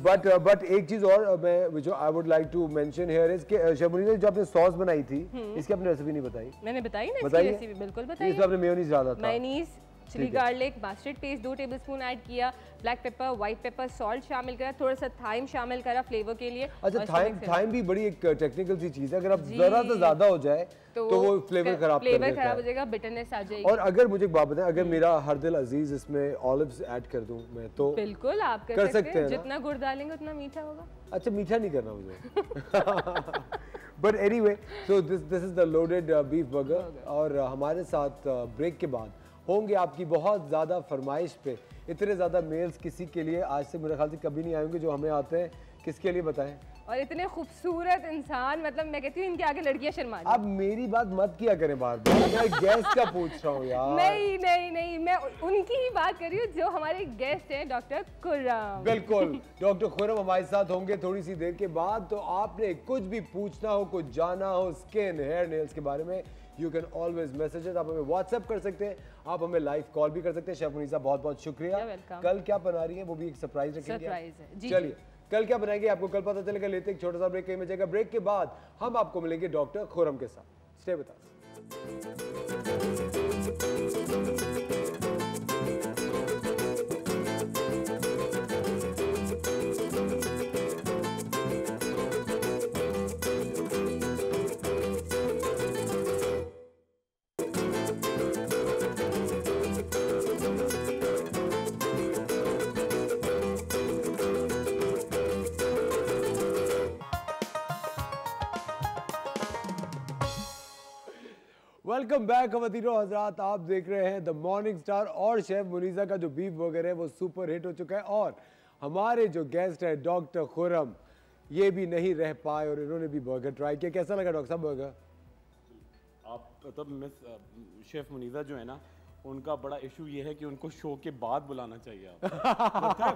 बट एक चीज और मैं जो I would like to mention here is कि शेफ मुनीसा जो आपने सॉस बनाई थी, इसकी आपने रेसिपी नहीं बताई। मैंने बताई ना, इसकी रेसिपी बिल्कुल बताई। इसमें आपने मेयोनीज डाला था, mayonnaise, chilli garlic, mustard paste 2 tablespoon add किया, black pepper, white pepper, salt शामिल करा, थोड़ा सा थाइम शामिल करा फ्लेवर के लिए। अच्छा, थाइम भी बड़ी एक टेक्निकल सी चीज है, अगर आप जरा सा ज्यादा हो जाए तो वो फ्लेवर खराब हो जाएगा, बिटरनेस आ जाएगी। और अगर मुझे एक बात बताएं, अगर मेरा हर दिल अजीज इसमें ऑलिव्स ऐड कर दूं मैं तो बिल्कुल आप कर सकते हैं। जितना गुड़ डालेंगे उतना मीठा होगा। अच्छा, मीठा नहीं करना मुझे। But anyway, so this is the loaded beef burger. और हमारे साथ ब्रेक के बाद होंगे आपकी बहुत ज़्यादा फरमाइश पे इतने ज़्यादा मेल्स किसी के लिए आज से मेरे ख्याल से कभी नहीं आएंगे जो हमें आते हैं। किसके लिए बताएं? और इतने खूबसूरत इंसान, मतलब मैं कहती हूँ इनके आगे लड़कियां शर्मा जाती हैं। अब मेरी बात मत किया करें बार बार, मैं गेस्ट का पूछ रहा हूँ यार। नहीं, मैं उनकी ही बात कर रही हूँ जो हमारे गेस्ट हैं, डॉक्टर खुर्रम। बिल्कुल, डॉक्टर खुर्रम हमारे साथ होंगे थोड़ी सी देर के बाद। तो आपने कुछ भी पूछना हो, कुछ जाना हो स्किन, हेयर, नेल्स के बारे में, यू कैन ऑलवेज मैसेजेस, आप हमें व्हाट्सएप कर सकते हैं, आप हमें लाइव कॉल भी कर सकते हैं। शेफ मुनीसा बहुत बहुत शुक्रिया। कल क्या बना रही है वो भी एक सरप्राइज रखेंगे। चलिए, कल क्या बनाएंगे आपको कल पता चलेगा। लेते एक छोटा सा ब्रेक, कहीं में जाएगा। ब्रेक के बाद हम आपको मिलेंगे डॉक्टर खुर्रम के साथ। Stay with us. Welcome back खवातीनो हजरात, आप देख रहे हैं द मॉर्निंग स्टार। और शेफ मुनीजा का जो बीफ बर्गर है वो सुपर हिट हो चुका है और हमारे जो गेस्ट है डॉक्टर खुरम, ये भी नहीं रह पाए और इन्होंने भी बर्गर ट्राई किया। कैसा लगा डॉक्टर साहब बर्गर? आप मतलब मिस शेफ मुनीजा जो है ना, उनका बड़ा इशू ये है कि उनको शो के बाद बुलाना चाहिए आप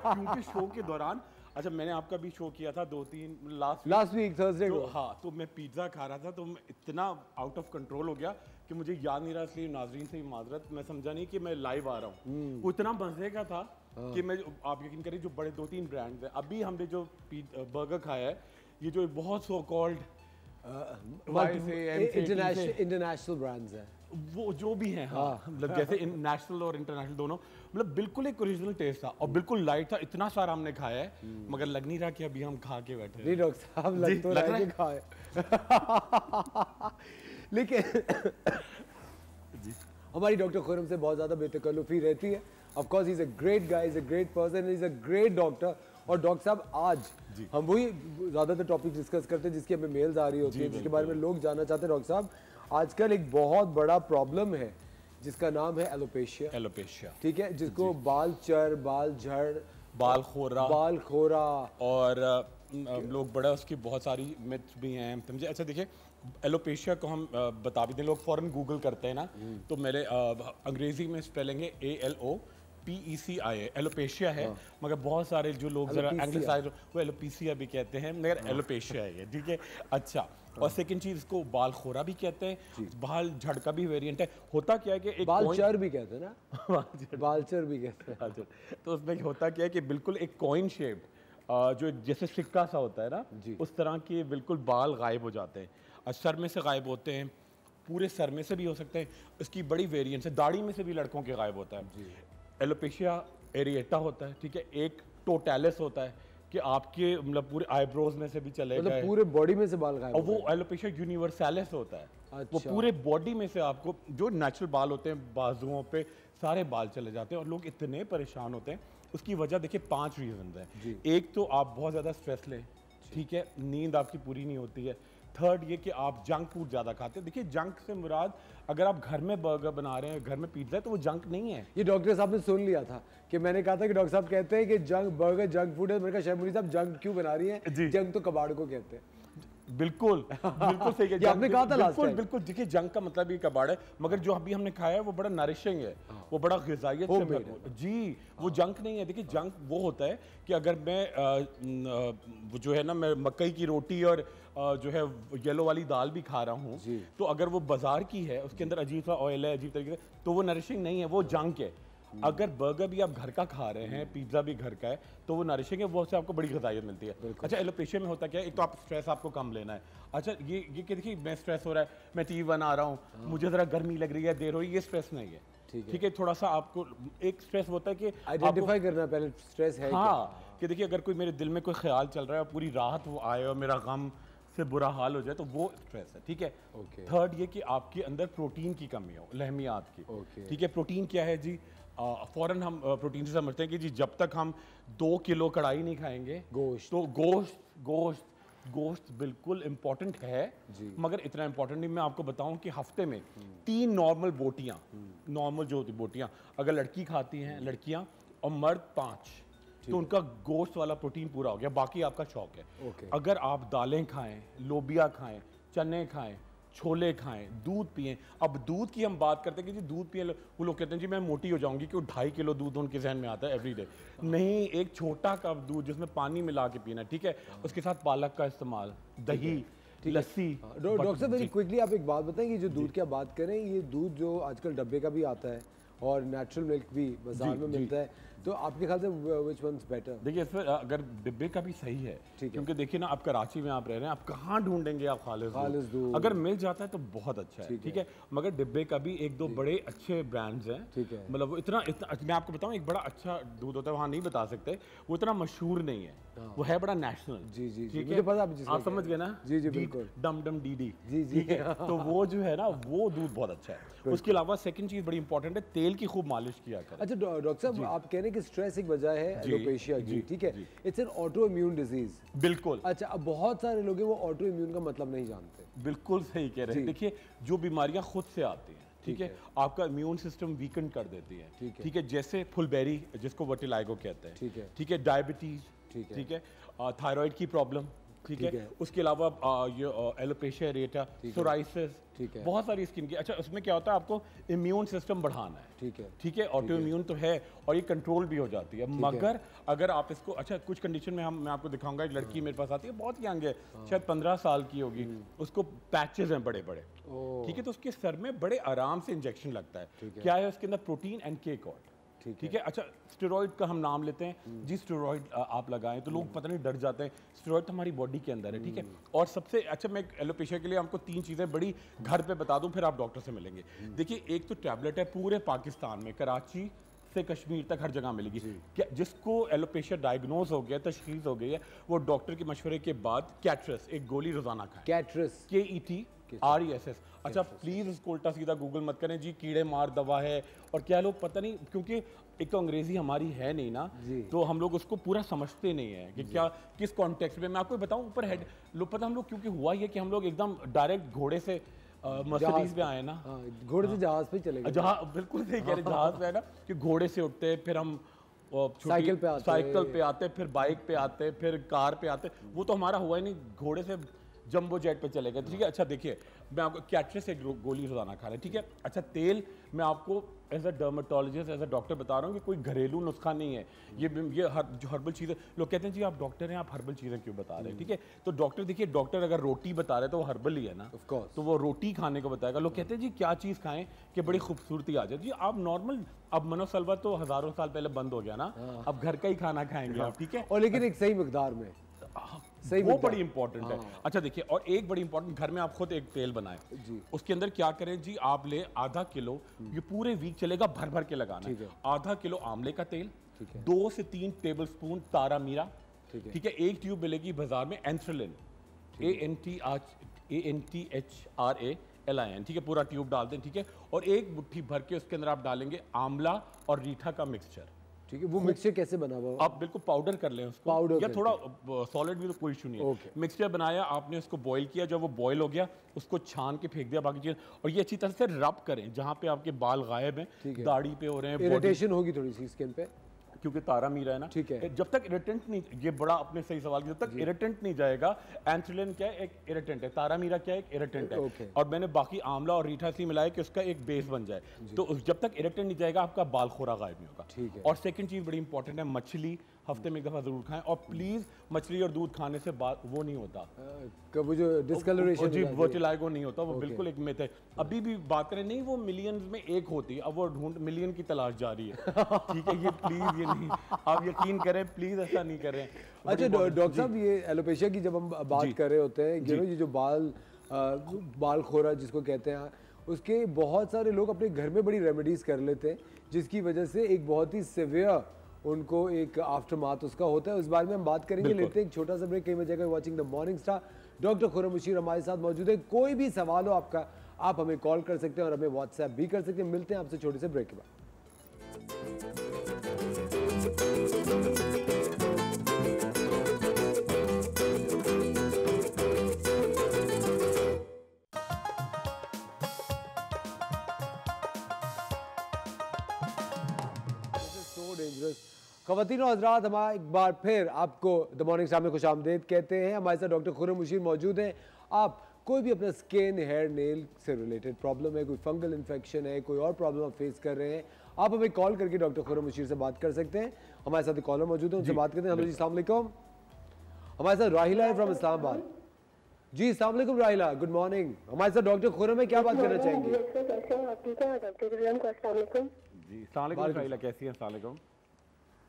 क्योंकि शो के दौरान, अच्छा मैंने आपका भी शो किया था 2-3 लास्ट वीक थर्सडे को। हाँ, तो मैं पिज्ज़ा खा रहा था तो मैं इतना आउट ऑफ कंट्रोल हो गया कि मुझे याद नहीं रहा, इसलिए नाजरीन से माजरत, मैं समझा नहीं कि मैं लाइव आ रहा हूँ। उतना मजे का था कि मैं, आप यकीन करिए, जो बड़े 2-3 ब्रांड्स हैं, अभी हमने जो बर्गर खाया है, ये जो बहुत सो कॉल्ड इंटरनेशनल ब्रांड्स हैं, वो जो भी हैं, हाँ, मतलब जैसे नेशनल और इंटरनेशनल दोनों, मतलब बिल्कुल एक ओरिजिनल टेस्ट था और बिल्कुल लाइट था। इतना सारा हमने खाया है मगर लग नहीं रहा कि अभी हम खा के बैठे नहीं डॉक्टर साहब, लग तो रहा है कि खाए लेकिन हमारी डॉक्टर खुरम से बहुत ज़्यादा बेतकल्लुफ़ी रहती है। Of course he is a great guy, is a great person, he is a great doctor. और डॉक्टर साहब आज हम वही ज़्यादातर टॉपिक डिस्कस करते हैं जिसकी हमें मेल्स आ रही होती है, जिसके बारे में लोग जानना चाहते हैं। डॉक्टर साहब, आजकल एक बहुत बड़ा प्रॉब्लम है जिसका नाम है एलोपेशिया। ठीक है, जिसको बाल चर, बाल झड़, बाल खोरा और लोग बड़ा, उसकी बहुत सारी मिथ्स भी हैं, समझे। अच्छा देखिए, एलोपेशिया को हम बता भी दें, लोग फौरन गूगल करते हैं ना, तो मेरे अंग्रेजी में स्पेलिंग है ALOPECIA, एलोपेशिया है। मगर बहुत सारे जो लोग जरा एंग्लिसाइज, वो एलोपेशिया भी कहते हैं, मगर एलोपेशिया है ये, ठीक है। अच्छा, और सेकंड चीज, इसको बाल खोरा भी कहते हैं, बाल झड़ का भी वेरिएंट है। होता क्या है कि एक बाल चर भी कहते हैं ना बाल चर भी कहते हैं। तो उसमें होता क्या है कि बिल्कुल एक कॉइन शेप, जो जैसे सिक्का सा होता है ना, उस तरह के बिल्कुल बाल गायब हो जाते हैं। सर में से गायब होते हैं, पूरे सर में से भी हो सकते हैं, इसकी बड़ी वेरिएंट है। दाढ़ी में से भी लड़कों के गायब होता है। एलोपेशिया एरिएटा होता है, ठीक है। एक टोटैलिस होता है कि आपके मतलब पूरे आईब्रोज में से भी चले गए, मतलब पूरे बॉडी में से बाल गायब। और वो एलोपेशिया यूनिवर्सैलिस होता है। अच्छा। वो पूरे बॉडी में से आपको जो नेचुरल बाल होते हैं, बाजुओं पे सारे बाल चले जाते हैं और लोग इतने परेशान होते हैं। उसकी वजह देखिए 5 रीजन है। एक तो आप बहुत ज़्यादा स्ट्रेस लें, ठीक है, नींद आपकी पूरी नहीं होती है। थर्ड ये कि आप जंक फूड ज़्यादा खाते हैं। देखिए, जंक से मुराद, अगर आप घर में बर्गर बना रहे हैं, घर में पिज्जा है, तो वो जंक नहीं है। ये डॉक्टर साहब ने सुन लिया था कि मैंने कहा था कि डॉक्टर साहब कहते हैं कि बर्गर जंक फूड है। मैंने कहा शेफ मुनीज़ साहब जंक क्यों बना रही है? जंक तो कबाड़ को कहते हैं। बिल्कुल बिल्कुल सही है, आपने कहा था लास्ट टाइम। बिल्कुल देखिए, जंक का मतलब ही कबाड़ है, मगर जो अभी हमने खाया है वो बड़ा नरिशिंग है, वो बड़ा ग़िज़ाइयत से भरपूर। जी, वो जंक नहीं है। देखिए, जंक वो होता है कि अगर मैं जो है ना, मैं मकई की रोटी और जो है येलो वाली दाल भी खा रहा हूँ, तो अगर वो बाजार की है, उसके अंदर अजीब सा ऑयल है, अजीब तरीके से, तो वो नरिशिंग नहीं है, वो जंक है। अगर बर्गर भी आप घर का खा रहे हैं, पिज्ज़ा भी घर का है, तो वो नरिशिंग है, वो से आपको बड़ी ग़िज़ाइयत मिलती है। अच्छा, एलोपेशिया में होता क्या है, एक तो आप स्ट्रेस आपको कम लेना है। अच्छा, ये कि देखिए, मैं स्ट्रेस हो रहा है, मैं टीवी बना रहा हूँ, मुझे ज़रा गर्मी लग रही है, देर हो रही है, ये स्ट्रेस नहीं है। ठीक है, थोड़ा सा आपको एक स्ट्रेस होता है कि आइडेंटिफाई करना पहले स्ट्रेस है। हाँ, कि देखिए, अगर कोई मेरे दिल में कोई ख्याल चल रहा है और पूरी रात वो आए और मेरा गम से बुरा हाल हो जाए, तो वो स्ट्रेस है। ठीक है। थर्ड ये कि आपके अंदर प्रोटीन की कमी हो, लहमियात की। ठीक है। प्रोटीन क्या है जी? फौरन हम प्रोटीन से समझते हैं कि जी जब तक हम 2 किलो कढ़ाई नहीं खाएंगे गोश्त, तो गोश्त बिल्कुल इम्पोर्टेंट है, मगर इतना इम्पोर्टेंट नहीं। मैं आपको बताऊं कि हफ्ते में 3 नॉर्मल बोटियां, नॉर्मल जो होती बोटियां अगर लड़की खाती हैं, लड़कियां, और मर्द 5, तो उनका गोश्त वाला प्रोटीन पूरा हो गया। बाकी आपका शौक है। अगर आप दालें खाएं, लोबिया खाएं, चने खाएं, छोले खाएं, दूध पिएं। अब दूध की हम बात करते हैं कि जी दूध पिए, वो लोग कहते हैं जी मैं मोटी हो जाऊंगी, कि 2.5 किलो दूध उनके जहन में आता है एवरीडे। नहीं, एक छोटा कप दूध जिसमें पानी मिला के पीना, ठीक है। उसके साथ पालक का इस्तेमाल, दही, लस्सी। डॉक्टर साहब वेरी क्विकली आप एक बात बताएं कि जो दूध की आप बात करें, ये दूध जो आजकल डब्बे का भी आता है और नेचुरल मिल्क भी बाजार में मिलता है, तो आपके ख्याल से व्हिच वंस बेटर? देखिए, फिर अगर डिब्बे का भी सही है, क्योंकि देखिए ना, आप कराची में आप रह रहे हैं, आप कहाँ ढूंढेंगे आप खालिस दूध? अगर मिल जाता है तो बहुत अच्छा है, ठीक है। मगर डिब्बे का भी 1-2 बड़े अच्छे ब्रांड्स हैं, ठीक है। मतलब वो इतना मैं आपको बताऊं, एक बड़ा अच्छा दूध होता है, वहाँ नहीं बता सकते, वो इतना मशहूर नहीं है, वो है बड़ा नेशनल। जी जी, ठीक है, आप समझ गए ना? जी जी बिल्कुल, डम डम डी, जी जी। तो वो जो है ना, वो दूध बहुत अच्छा है। उसके अलावा सेकंड चीज बड़ी इंपॉर्टेंट है, तेल की खूब मालिश किया करें। अच्छा डॉक्टर साहब, आप कह रहे हैं हैं कि स्ट्रेस एक वजह है एलोपेशिया की, ठीक है, it's an auto immune disease. बिल्कुल। अच्छा, अब बहुत सारे लोग हैं वो ऑटो इम्यून का मतलब नहीं जानते। बिल्कुल सही कह रहे हैं। देखिए जो बीमारियां खुद से आती हैं, ठीक है, आपका इम्यून सिस्टम वीकन कर देती है, ठीक है, जैसे फुलबेरी जिसको वर्टिलाइगो कहते हैं, ठीक है, डायबिटीज, ठीक है, थायराइड की प्रॉब्लम, ठीक है, उसके अलावा ये एलोपेशिया एरेटा, सोराइसिस, ठीक है, बहुत सारी स्किन की। अच्छा, उसमें क्या होता है, आपको इम्यून सिस्टम बढ़ाना है, ठीक है, ऑटो इम्यून तो है और ये कंट्रोल भी हो जाती है, मगर अगर आप इसको, अच्छा कुछ कंडीशन में मैं आपको दिखाऊंगा, एक लड़की मेरे पास आती है, बहुत यंग है, शायद 15 साल की होगी, उसको पैचेस हैं बड़े बड़े, ठीक है, तो उसके सर में बड़े आराम से इंजेक्शन लगता है, क्या है उसके अंदर, प्रोटीन एंड के कॉर्ड, ठीक है। अच्छा, स्टेरॉइड का हम नाम लेते हैं जी, स्टेरॉइड आप लगाएं तो लोग पता नहीं डर जाते हैं, स्टेरॉइड तो हमारी बॉडी के अंदर है, ठीक है। और सबसे अच्छा, मैं एलोपेशिया के लिए आपको 3 चीज़ें बड़ी घर पे बता दूं, फिर आप डॉक्टर से मिलेंगे। देखिए, एक तो टैबलेट है पूरे पाकिस्तान में, कराची से कश्मीर तक हर जगह मिलेगी, क्या जिसको एलोपेशिया डायग्नोज हो गया, तशखीस हो गई है, वो डॉक्टर के मशवरे के बाद कैट्रस एक गोली रोजाना खाएं। कैट्रस, KETRESS। अच्छा, प्लीज उसको उल्टा सीधा गूगल मत करें जी, कीड़े मार दवा है, और क्या लोग पता नहीं, क्योंकि एक तो अंग्रेजी हमारी है नहीं ना, तो हम लोग उसको पूरा समझते नहीं है कि क्या किस कॉन्टेक्स्ट में। मैं आपको बताऊं, ऊपर हेड लोग पता, हम लोग क्योंकि हुआ ये कि हम लोग एकदम डायरेक्ट घोड़े से मर्सिडीज पे आए ना, घोड़े से जहाज पे चले गए, जहाज, बिल्कुल सही कह रहे, जहाज पे है ना, कि घोड़े से उठते, फिर हम साइकिल पे आते, फिर बाइक पे आते, फिर कार पे आते, वो तो हमारा हुआ ही नहीं, घोड़े से जंबो जेट पे चले गए, ठीक है। अच्छा देखिए, मैं आपको कैट्रस एक गोली रोजाना खा रहे हैं, ठीक है। अच्छा, तेल मैं आपको as a dermatologist, as a doctor बता रहा हूँ कि कोई घरेलू नुस्खा नहीं है, ये जो हर्बल चीज़ें, लोग कहते हैं जी आप डॉक्टर हैं, आप हर्बल चीज़ें क्यों बता रहे हैं, ठीक है। तो डॉक्टर, देखिए, डॉक्टर अगर रोटी बता रहे हैं तो वो हर्बल ही है ना, तो वो रोटी खाने को बताएगा। लोग कहते हैं जी क्या चीज़ खाएं कि बड़ी खूबसूरती आ जाए, जी आप नॉर्मल, अब मनोसलवा तो हज़ारों साल पहले बंद हो गया ना, अब घर का ही खाना खाएंगे आप, ठीक है, और लेकिन एक सही मिकदार में, सही, वो बड़ी इंपॉर्टेंट है। अच्छा देखिए, और एक बड़ी इंपॉर्टेंट, घर में आप खुद एक तेल बनाएं, उसके अंदर क्या करें जी, आप ले आधा किलो, ये पूरे वीक चलेगा, भर भर के लगाना है, आधा किलो आंवले का तेल, 2 से 3 टेबलस्पून तारा मीरा, ठीक है, एक ट्यूब मिलेगी बाजार में एंथ्रेलिन, ANTHRALIN, ठीक है, पूरा ट्यूब डाल दें, ठीक है, और एक मुट्ठी भर के उसके अंदर आप डालेंगे आंवला और रीठा का मिक्सचर, ठीक है। वो मिक्सचर कैसे बना हुआ, आप बिल्कुल पाउडर कर लें उसको, पाउडर या थोड़ा सॉलिड भी, तो कोई इशू नहीं है। मिक्सचर बनाया आपने, उसको बॉईल किया, जब वो बॉईल हो गया उसको छान के फेंक दिया, बाकी चीज़, और ये अच्छी तरह से रब करें जहाँ पे आपके बाल गायब हैं, दाढ़ी पे हो रहे हैं, इरिटेशन होगी थोड़ी सी स्किन पे, क्योंकि तारा मीरा है ना, ठीक है, जब तक इरिटेंट नहीं, ये बड़ा अपने सही सवाल, जब तक इरिटेंट नहीं जाएगा, एंथ्रेलिन क्या है, एक इरिटेंट है, तारा मीरा क्या है, एक इरिटेंट है, और मैंने बाकी आंवला और रीठा से मिलाया कि उसका एक बेस बन जाए, तो जब तक इरिटेंट नहीं जाएगा आपका बाल खोरा गायब नहीं होगा, ठीक है। और सेकंड चीज बड़ी इंपॉर्टेंट है, मछली हफ्ते में एक दफा जरूर खाएं, और प्लीज मछली और दूध खाने से वो नहीं होता, वो जो डिस्कलरेशन, वर्टिलाइगो नहीं होता, वो बिल्कुल एक मिथ है। अभी भी बात करें, नहीं वो मिलियंस में एक होती है, अब वो ढूंढ मिलियन की तलाश जारी है, ठीक है, ये प्लीज, ये नहीं, आप यकीन करें प्लीज, ऐसा नहीं करें। अच्छा डॉक्टर साहब, ये एलोपेशिया की जब हम बात कर रहे होते हैं, ये जो बाल खोरा जिसको कहते हैं, उसके बहुत सारे लोग अपने घर में बड़ी रेमेडीज कर लेते हैं, जिसकी वजह से एक बहुत ही सिवियर उनको एक आफ्टरमाथ उसका होता है। उस बारे में हम बात करेंगे, लेते हैं एक छोटा सा ब्रेक। कहीं जगह watching the morning star, doctor Khurram Bashir हमारे साथ मौजूद है। कोई भी सवाल हो आपका, आप हमें कॉल कर सकते हैं और हमें व्हाट्सएप भी कर सकते हैं। मिलते हैं आपसे छोटे से ब्रेक के बाद। ख़वातीन और हज़रात, हम एक बार फिर आपको द मॉर्निंग स्टार में खुशामदीद कहते हैं। हमारे साथ डॉक्टर खुर्रम बशीर मौजूद हैं। आप कोई भी अपना स्किन, हेयर, नेल से रिलेटेड प्रॉब्लम है, कोई फंगल इन्फेक्शन है, कोई और प्रॉब्लम आप फेस कर रहे हैं, आप हमें कॉल करके डॉक्टर खुर्रम बशीर से बात कर सकते हैं। हमारे साथ कॉलर मौजूद है, उनसे बात करते हैं। हेलो जी, अस्सलाम वालेकुम। हमारे साथ राहिला है फ्रॉम इस्लामाबाद। जी अस्सलाम वालेकुम राहिला, गुड मॉर्निंग। हमारे साथ डॉक्टर खुर्रम है, क्या बात करना चाहेंगे? जी अस्सलाम वालेकुम राहिला, कैसी हैं? अस्सलाम वालेकुम।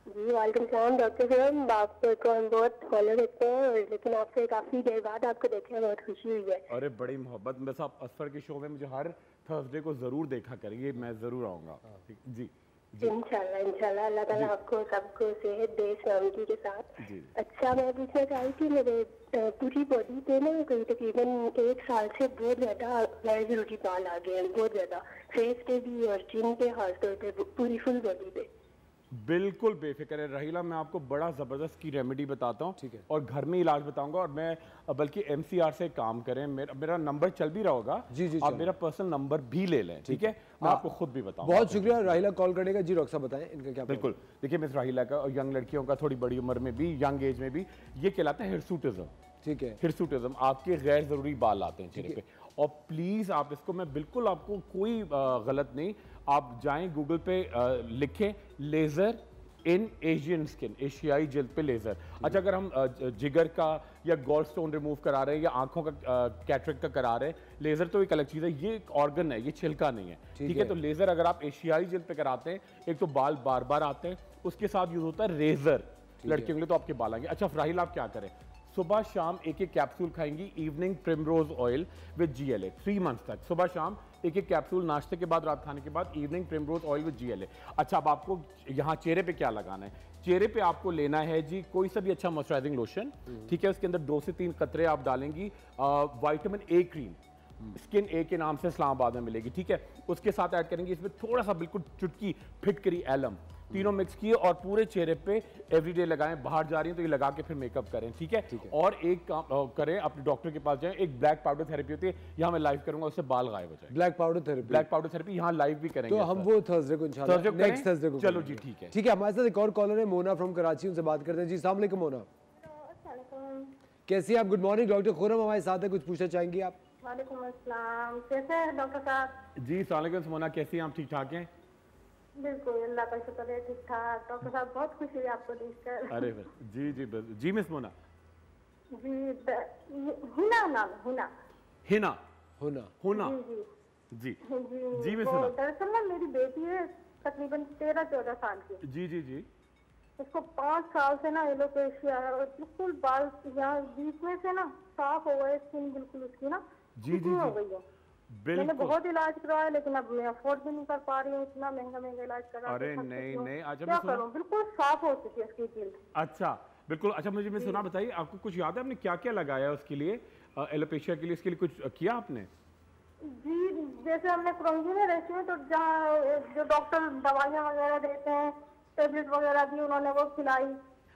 जी वालेकुम सलाम डॉक्टर साहब, आपको हम बहुत फॉलो करते हैं, लेकिन आपसे काफी देर बाद आपको देखे बहुत खुशी हुई है। अरे बड़ी मोहब्बत, बस आप असफर के शो में मुझे हर थर्सडे को जरूर देखा करेंगे, मैं जरूर आऊंगा। जी इंशाल्लाह इंशाल्लाह, अल्लाह ताला आपको सबको सेहत दे, सलामती के साथ। अच्छा, मैं पूछना चाह रही थी, मेरे पूरी बॉडी पे ना कोई तकरीबन 1 साल से बहुत ज्यादा जरूरी बाल आ गए हैं, बहुत ज्यादा, फेस पे भी और चिन पे, खासतौर पे पूरी फुल बॉडी पे। बिल्कुल बेफिक्र है रहीला, मैं आपको बड़ा ज़बरदस्त की रेमेडी बताता हूँ, ठीक है, और घर में इलाज बताऊंगा। और मैं बल्कि MCR से काम करें, मेरा नंबर चल भी रहा होगा, जी जी, आप मेरा पर्सनल नंबर भी ले लें, ठीक है, मैं आपको खुद भी बताऊंगा। बहुत शुक्रिया राहिला कॉल करने का। जी डॉक्टर साहब बताएं इनका क्या? बिल्कुल, देखिए मिस राहिला का और यंग लड़कियों का थोड़ी बड़ी उम्र में भी, यंग एज में भी, ये कहलाता है हिरसूटिज्म। ठीक है, हिरसूटिज्म, आपके गैर जरूरी बाल आते हैं चेहरे पे, और प्लीज आप इसको, मैं बिल्कुल आपको कोई गलत नहीं, आप जाएं गूगल पे लिखें लेजर इन एशियन स्किन, एशियाई जल्द पे लेजर। अच्छा, अगर हम जिगर का या गॉल स्टोन रिमूव करा रहे हैं या आंखों का कैटरेक्ट का करा रहे हैं, लेजर तो एक अलग चीज है, ये एक ऑर्गन है, ये छिलका नहीं है, ठीक है। तो लेजर अगर आप एशियाई जल्द पे कराते हैं, एक तो बाल बार बार आते हैं, उसके साथ यूज होता है रेजर लड़कियों के लिए, तो आपके बाल आएंगे। अच्छा राहिल, आप क्या करें, सुबह शाम एक एक कैप्सूल खाएंगी evening primrose oil with GLA 3 months तक, सुबह शाम एक एक कैप्सूल, नाश्ते के बाद, रात खाने के बाद evening primrose oil with GLA। अच्छा, अब आपको यहाँ चेहरे पे क्या लगाना है, चेहरे पे आपको लेना है जी कोई सा भी अच्छा मॉइस्चराइजिंग लोशन, ठीक है, उसके अंदर 2 से 3 कतरे आप डालेंगी vitamin A cream, skin A के नाम से इस्लामाबाद में मिलेगी, ठीक है, उसके साथ ऐड करेंगे इसमें थोड़ा सा बिल्कुल चुटकी फिटकरी एलम, तीनों मिक्स किए और पूरे चेहरे पे एवरीडे लगाएं। बाहर जा रही हैं तो ये लगा के फिर मेकअप करें, ठीक है। और एक काम करें, अपने डॉक्टर के पास जाएं, एक ब्लैक पाउडर थेरेपी होती है, यहाँ मैं लाइव करूंगा, उससे बाल गायब हो जाए। ब्लैक पाउडर थेरेपी यहाँ लाइव भी करेंगे, तो हम वो थर्सडे को इंशाल्लाह, नेक्स्ट थर्सडे को। चलो जी, ठीक है। ठीक है, हमारे साथ एक और कॉलर है मोना फ्रॉम कराची, उनसे बात करते हैं। जी अस्सलाम वालेकुम मोना, कैसी हैं आप? गुड मॉर्निंग, डॉक्टर खुरम हमारे साथ है, कुछ पूछना चाहेंगी आप? वालेकुम अस्सलाम, कैसे हैं डॉक्टर साहब? जी अस्सलाम वालेकुम मोना, कैसी हैं आप? ठीक ठाक हैं? बिल्कुल, अल्लाह का शुक्र है, ठीक ठाक। डॉक्टर साहब बहुत खुशी हुई आपको देखकर। अरे जी जी जी मिस मोना। जी हिना नाम, हिना हिना हुना हुना जी जी जी जी मिस वो हुना। दरअसल ना मेरी बेटी है तकरीबन 13-14 साल की। जी जी जी उसको 5 साल से ना एलोपेशिया है और बिल्कुल बाल यहाँ बीच में से ना साफ हो गए, स्किन बिल्कुल उसकी ना जी जी हो गई है। मैंने बिल्कुल। बहुत इलाज करवाया लेकिन अब मैं अफोर्ड भी नहीं कर पा रही हूँ, इतना महंगा इलाज करा। अरे नहीं नहीं, अच्छा क्या मैं सुना, करूँ, बिल्कुल साफ हो चुकी है उसकी जिल्द। अच्छा बिल्कुल। अच्छा मुझे मैं सुना, बताइए आपको कुछ याद है आपने क्या क्या लगाया उसके लिए, एलोपेशिया के लिए, इसके लिए कुछ किया आपने? जी जैसे हमने कुरंगी में रहती हूँ तो जहाँ जो डॉक्टर दवाइयाँ वगैरह देते हैं, टेबलेट वगैरह भी उन्होंने वो खिलाई।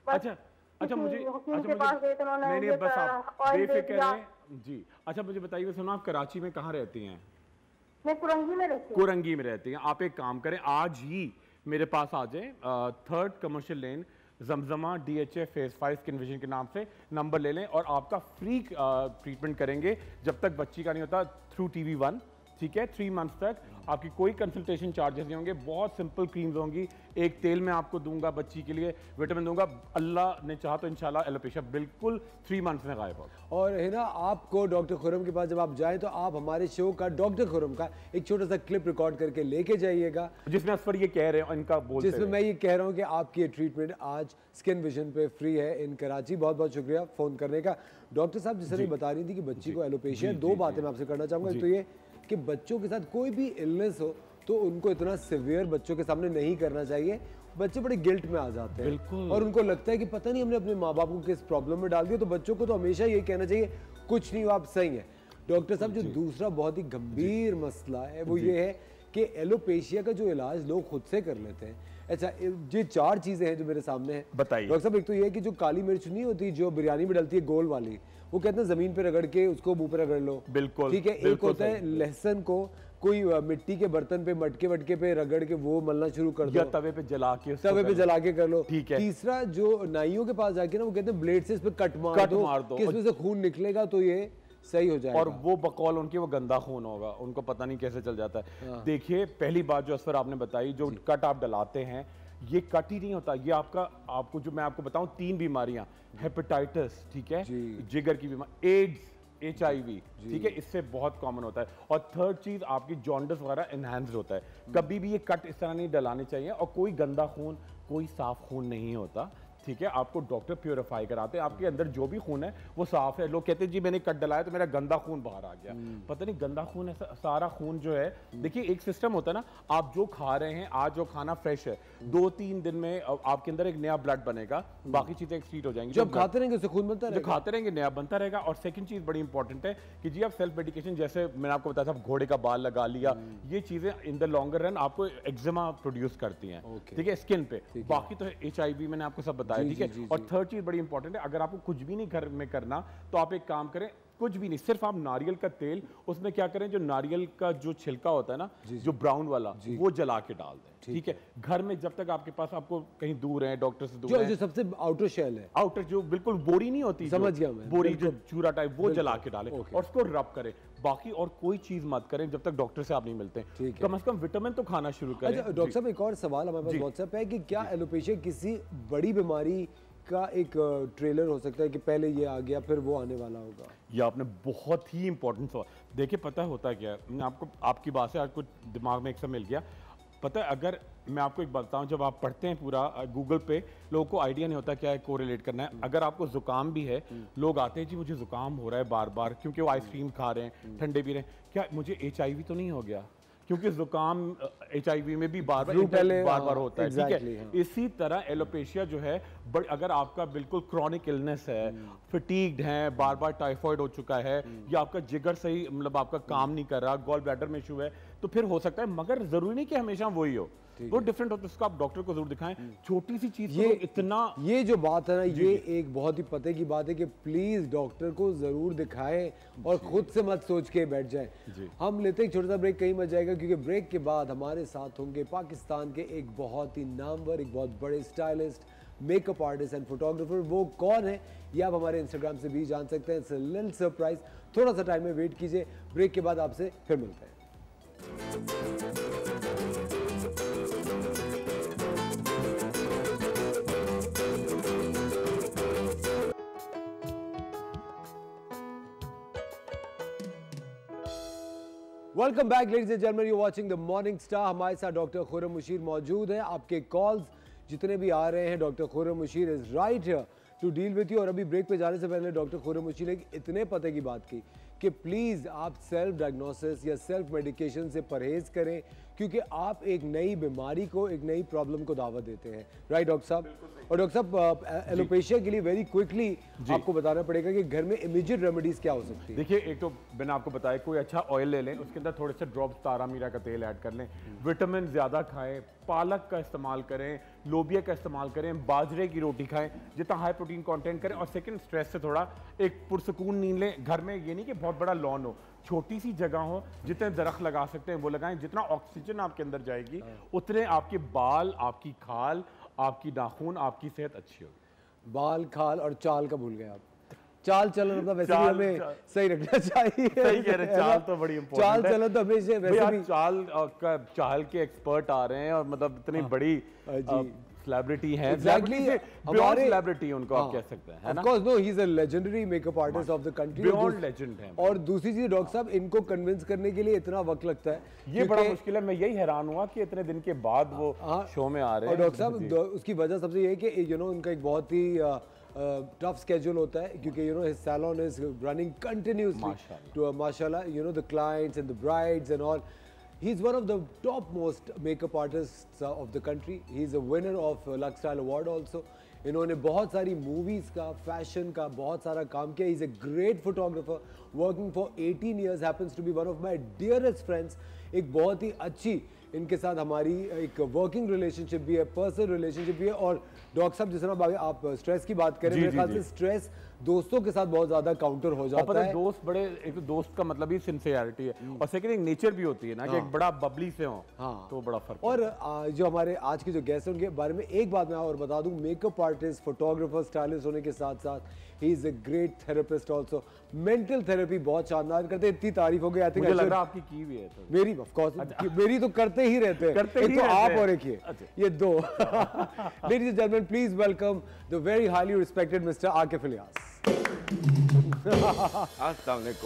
अच्छा अच्छा मुझे, के पास गए तो उन्होंने नहीं बस आप ऑयल दे बेफिक्र दिया। हैं जी। अच्छा मुझे बताइए, सुना आप कराची में कहाँ रहती हैं? मैं कुरंगी में रहती हूँ। कुरंगी में रहती हैं। आप एक काम करें, आज ही मेरे पास आ जाए, 3rd commercial lane, Zamzama DHA phase 5 skin vision के नाम से, नंबर ले लें और आपका फ्री ट्रीटमेंट करेंगे जब तक बच्ची का नहीं होता, थ्रू TV1, ठीक है, 3 मंथ्स तक। आपकी कोई कंसल्टेशन चार्जेस नहीं होंगे, बहुत सिंपल क्रीम्स होंगी, एक तेल मैं आपको दूंगा बच्ची के लिए, विटामिन दूंगा, अल्लाह ने चाहा तो इंशाल्लाह एलोपेशिया बिल्कुल 3 मंथ्स में गायब होगा। और है ना, आपको डॉक्टर खुरम के पास जब आप जाएं तो आप हमारे शो का, डॉक्टर खुरम का एक छोटा सा क्लिप रिकॉर्ड करके लेके जाइएगा, जिसमें असफर ये कह रहे हैं, इनका बोलते जिसमें मैं ये कह रहा हूँ कि आपकी ये ट्रीटमेंट आज स्किन विजन पे फ्री है इन कराची। बहुत बहुत शुक्रिया फ़ोन करने का। डॉक्टर साहब जिस तरह बता रही थी कि बच्ची को एलोपेशिया, 2 बातें मैं आपसे करना चाहूँगा। एक तो ये कि बच्चों के साथ कोई भी इलनेस हो तो उनको इतना सिवियर बच्चों के सामने नहीं करना चाहिए। बच्चे बड़े गिल्ट में आ जाते हैं और उनको लगता है कि पता नहीं हमने अपने माँ बाप को किस प्रॉब्लम में डाल दिया। तो बच्चों को तो हमेशा यही कहना चाहिए कुछ नहीं, आप सही है। डॉक्टर साहब जो दूसरा बहुत ही गंभीर मसला है वो ये है कि एलोपेशिया का जो इलाज लोग खुद से कर लेते हैं। अच्छा, ये 4 चीजें हैं जो मेरे सामने हैं, बताइए डॉक्टर साहब। एक तो ये है कि जो काली मिर्च नहीं होती जो बिरयानी में डलती है गोल वाली, वो कहते हैं जमीन पे रगड़ के उसको मुंह पे रगड़ लो, बिल्कुल ठीक है। एक होता है लहसुन को कोई मिट्टी के बर्तन पे, मटके वटके पे रगड़ के वो मलना शुरू कर दो, या तवे पे जला के कर लो, ठीक है। तीसरा जो नाइयों के पास जाके ना वो कहते हैं ब्लेड से इस पे कट मार दो कि इसमें से खून निकलेगा तो ये सही हो जाएगा। और वो बकौल उनकी वो गंदा खून होगा, उनको पता नहीं कैसे चल जाता है। देखिए पहली बात जो असफर आपने बताई, जो कट आप डलाते हैं, ये कट ही नहीं होता, ये आपको जो मैं आपको बताऊं 3 बीमारियां, हेपेटाइटिस, ठीक है, जिगर की बीमारी, एड्स, HIV, ठीक है, इससे बहुत कॉमन होता है। और 3rd चीज आपकी जॉन्डिस वगैरह एनहांस्ड होता है। कभी भी ये कट इस तरह नहीं डलाने चाहिए और कोई गंदा खून, कोई साफ खून नहीं होता, ठीक है, आपको डॉक्टर प्योरीफाई कराते हैं, आपके अंदर जो भी खून है वो साफ है। लोग कहते हैं जी मैंने कट डलाया तो मेरा गंदा खून बाहर आ गया, पता नहीं गंदा खून है, सारा खून जो है, देखिए एक सिस्टम होता है ना, आप जो खा रहे हैं, आज जो खाना फ्रेश है, 2-3 दिन में आपके अंदर एक नया ब्लड बनेगा, बाकी चीजें एक्सक्रीट हो जाएंगी। जब खाते रहेंगे उससे खून बनता रहेगा, जो खाते रहेंगे नया बनता रहेगा। और सेकंड चीज बड़ी इंपॉर्टेंट है कि जी आप सेल्फ मेडिकेशन, जैसे मैंने आपको बताया था घोड़े का बाल लगा लिया, ये चीजें इन द लॉन्गर रन आपको एक्जिमा प्रोड्यूस करती हैं, ठीक है, स्किन पे। बाकी तो HIV मैंने आपको सब बताया, ठीक है। और थर्ड चीज बड़ी इंपॉर्टेंट है, अगर आपको कुछ भी नहीं घर में करना तो आप एक काम करें, कुछ भी नहीं, सिर्फ आप नारियल का तेल, उसमें क्या करें, जो नारियल का जो छिलका होता है ना, जो ब्राउन वाला, वो जला के डाल दें, ठीक है। घर में जब तक आपके पास, आपको कहीं दूर है, डॉक्टर से दूर है, जो सबसे आउटर शेल है, आउटर जो बिल्कुल बोरी नहीं होती, समझ गया मैं, बोरी जो चूरा टाइप, वो जला के डालें और उसको रब करें। बाकी और कोई चीज मत करें जब तक डॉक्टर से आप नहीं मिलते, कम से कम विटामिन तो खाना शुरू करें। अच्छा डॉक्टर साहब, एक और सवाल हमारे पास व्हाट्सएप है कि क्या एलोपेशिया किसी बड़ी बीमारी का एक ट्रेलर हो सकता है कि पहले ये आ गया फिर वो आने वाला होगा? ये आपने बहुत ही इंपॉर्टेंट सवाल, देखिए पता होता क्या है, मैं आपको आपकी बात से आज कुछ दिमाग में एक सब मिल गया। पता है, अगर मैं आपको एक बात बताऊं, जब आप पढ़ते हैं पूरा गूगल पे, लोगों को आइडिया नहीं होता क्या है कोरिलेट करना है। अगर आपको जुकाम भी है, लोग आते हैं जी मुझे जुकाम हो रहा है बार बार, क्योंकि वो आइसक्रीम खा रहे हैं, ठंडे पी रहे हैं, क्या मुझे HIV तो नहीं हो गया? क्योंकि जुकाम HIV में भी बार बार होता है, ठीक है। इसी तरह एलोपेशिया जो है, अगर आपका बिल्कुल क्रॉनिक इलनेस है, फटीग्ड है, बार बार टाइफाइड हो चुका है, या आपका जिगर सही मतलब आपका काम नहीं कर रहा, गॉल ब्लैडर में इशू है, तो फिर हो सकता है, मगर जरूरी नहीं कि हमेशा वही हो, वो डिफरेंट होता है, उसको आप डॉक्टर को जरूर दिखाएं। छोटी सी चीज ये इतना, ये जो बात है ना, ये एक बहुत ही पते की बात है कि प्लीज डॉक्टर को जरूर दिखाएं और खुद से मत सोच के बैठ जाएं। हम लेते हैं एक छोटा सा ब्रेक, कहीं मत जाएगा, क्योंकि ब्रेक के बाद हमारे साथ होंगे पाकिस्तान के एक बहुत ही नामवर, एक बहुत बड़े stylist, makeup artist and photographer. वो कौन है ये आप हमारे इंस्टाग्राम से भी जान सकते हैं। It's a little surprise. थोड़ा सा टाइम में वेट कीजिए, ब्रेक के बाद आपसे फिर मिलते हैं। Welcome back ladies and gentleman, you watching the morning star. हमारे साथ डॉक्टर खुर्रम मुशीर मौजूद है। आपके कॉल्स जितने भी आ रहे हैं, doctor Khurram Mushir is right here to deal with you. और अभी ब्रेक पे जाने से पहले डॉक्टर खुर्रम मुशीर ने इतने पते की बात की कि प्लीज़ आप सेल्फ डायग्नोसिस या सेल्फ मेडिकेशन से परहेज करें, क्योंकि आप एक नई बीमारी को, एक नई प्रॉब्लम को दावत देते हैं। राइट डॉक्टर साहब? और डॉक्टर साहब, एलोपेशिया के लिए वेरी क्विकली आपको बताना पड़ेगा कि घर में इमीडिएट रेमेडीज क्या हो सकती है। देखिए, एक तो मैंने आपको बताया, कोई अच्छा ऑयल ले लें, उसके अंदर थोड़े से ड्रॉप्स तारा मीरा का तेल ऐड कर लें, विटामिन ज़्यादा खाएं, पालक का इस्तेमाल करें, लोबिया का इस्तेमाल करें, बाजरे की रोटी खाएं, जितना हाई प्रोटीन कंटेंट करें। और सेकंड, स्ट्रेस से थोड़ा एक पुरसकून नींद लें। घर में ये नहीं कि बहुत बड़ा लॉन हो, छोटी सी जगह हो, जितने दरख्त लगा सकते हैं वो लगाएं। जितना ऑक्सीजन आपके अंदर जाएगी उतने आपके बाल, आपकी खाल, आपकी नाखून, आपकी सेहत अच्छी होगी। बाल, खाल और चाल का भूल गए आप। चाल चलन मतलब वैसे भी हमें सही रखना चाहिए। सही कह रहे हैं, चाल तो बड़ी इंपॉर्टेंट है। चाल चलन तो हमेशा वैसे भी चाल के एक्सपर्ट आ रहे हैं, और मतलब इतनी बड़ी सेलिब्रिटी हैं, एग्जैक्टली हमारे सेलिब्रिटी उनको आप कह सकते हैं, है ना? Of course, no, he is a legendary makeup artist of the country, beyond legend है। और दूसरी चीज डॉक्टर साहब, इनको कन्विंस करने के लिए इतना वक्त लगता है, ये बड़ा मुश्किल है। मैं यही हैरान हुआ कि इतने दिन के बाद वो शो में आ रहे हैं। और डॉक्टर साहब, उसकी वजह सबसे ये है कि यू नो उनका एक बहुत ही टफ स्केड्यूल होता है, क्योंकि you know his salon is running continuously to माशाल्लाह, you know the clients and the brides and all. He's one of the topmost makeup artists of the country. He's a winner of Lux Style Award also. इन्होंने बहुत सारी movies का, fashion का बहुत सारा काम किया. He's a great photographer working for 18 years. Happens to be one of my dearest friends. एक बहुत ही अच्छी इनके साथ हमारी एक वर्किंग रिलेशनशिप भी है, पर्सनल रिलेशनशिप भी है. और डॉक्टर साहब, जिस तरह आप स्ट्रेस की बात करें, मेरे ख्याल से स्ट्रेस दोस्तों के साथ बहुत ज्यादा काउंटर हो जाता है. दोस्त बड़े, एक तो दोस्त का मतलब ही सिंसियरिटी है, और सेकंड एक नेचर भी होती है ना, कि एक बड़ा बबली से हो, तो बड़ा फर्क. और जो हमारे आज के जो गेस्ट हैं उनके बारे में एक बात मैं और बता दूं, मेकअप आर्टिस्ट, फोटोग्राफर, स्टाइलिस्ट होने के साथ साथ ही is a great therapist also. Mental therapy बहुत शानदार करते हैं. इतनी तारीफ हो गई, आई थिंक मुझे लग रहा आपकी की भी है तो. मेरी ऑफ कोर्स मेरी तो करते ही रहते हैं, एक तो आप और एक ये दो. Ladies and gentleman, please welcome the very highly respected mister Akif Ilyas. अस्सलाम वालेकुम,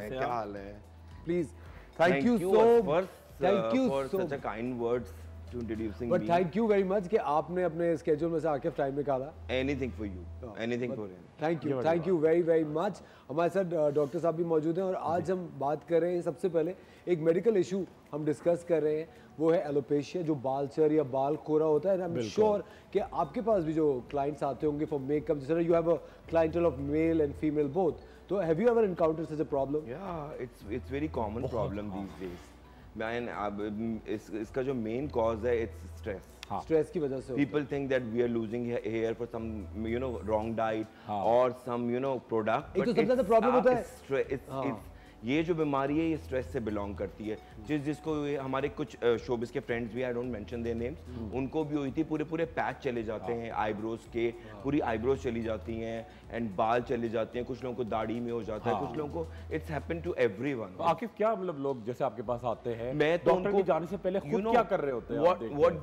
क्या हाल है? Please, thank you so much. Thank you for such a kind words. to introducing But me. thank you very much कि आपने अपने schedule में से आकिफ time निकाला. Anything for you, anything for him. Thank you very very much. हमारे साथ doctor साहब भी मौजूद हैं और आज हम बात कर रहे हैं सबसे पहले एक मेडिकल इशू हम डिस्कस कर रहे हैं, वो है एलोपेशिया, जो बालचर या बाल खोरा होता है. आई एम श्योर कि आपके पास भी जो क्लाइंट्स आते होंगे फॉर मेकअप, जैसे you have a clientele of male and female both, तो have you ever encountered such a problem? Yeah, it's very common problem these days. Man, अब इसका जो main cause है, it's stress. स्ट्रेस की वजह से People think that we are losing hair for some, wrong diet or some, product. एक तो सबसे ज़्यादा problem होता है it's ये जो बीमारी है ये स्ट्रेस से बिलोंग करती है. जिसको हमारे कुछ शोबिस के फ्रेंड्स भी, I don't mention their names, उनको भी हुई थी. पूरे पैच चले जाते हैं आईब्रोज के, पूरी आईब्रोज चली जाती हैं एंड बाल चले जाते हैं. कुछ लोगों को दाढ़ी में हो जाता है, कुछ लोगों को it's happen to everyone. Akif क्या मतलब लोग जैसे आपके पास आते हैं, मैं तो डॉक्टर के जाने से पहले खुद क्या कर रहे होते हैं? what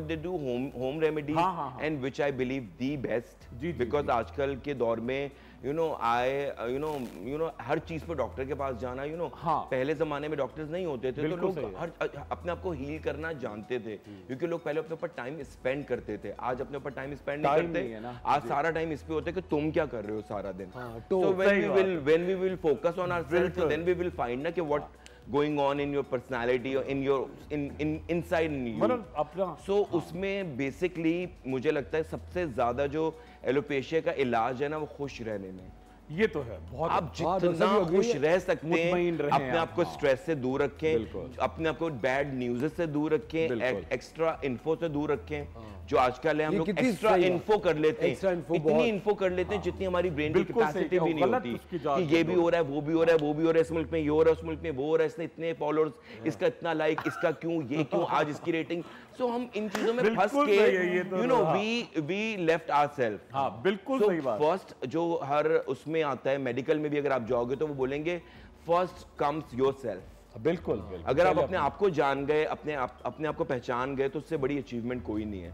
they do home remedies and which I believe the best, because आजकल के दौर में हर चीज पे डॉक्टर के पास जाना, पहले जमाने में डॉक्टर्स नहीं होते थे तो लोग अपने आप को हील करना जानते थे, क्योंकि लोग पहले अपने ऊपर टाइम स्पेंड करते थे. आज अपने ऊपर टाइम स्पेंड नहीं करते. आज सारा टाइम इस पे होता है कि तुम क्या कर रहे हो सारा दिन. So when we will focus on ourselves, so then we will find ना कि what going on in your personality or in your inside you. So उसमें basically मुझे लगता है सबसे ज्यादा जो एलोपेशिया का इलाज है ना, वो खुश रहने में. ये तो है, बहुत आप जितना खुश रह सकते हैं, अपने आप को स्ट्रेस से दूर रखें, अपने आप को बैड न्यूज़ से दूर रखें, एक्स्ट्रा इन्फो से दूर रखें. जो आजकल है हम लोग एक्स्ट्रा इन्फो कर लेते हैं, इतनी इन्फो कर लेते हैं जितनी हमारी ब्रेन की कैपेसिटी भी नहीं होती कि ये भी हो रहा है, वो भी हो रहा है, वो भी हो रहा है, इस मुल्क में ये हो रहा है, उस मुल्क में वो हो रहा है, इसने इतने फॉलोअर्स, इसका इतना लाइक, इसका क्यों, ये क्यों, आज इसकी रेटिंग. सो हम इन चीजों में फंस के वी लेफ्ट आवरसेल्फ. हाँ, बिल्कुल सही बात. फर्स्ट जो हर उसमें आता है, मेडिकल में भी अगर आप जाओगे तो वो बोलेंगे फर्स्ट कम्स योरसेल्फ. बिल्कुल. अगर आप अपने आप को जान गए, अपने आप को पहचान गए, तो उससे बड़ी अचीवमेंट कोई नहीं है.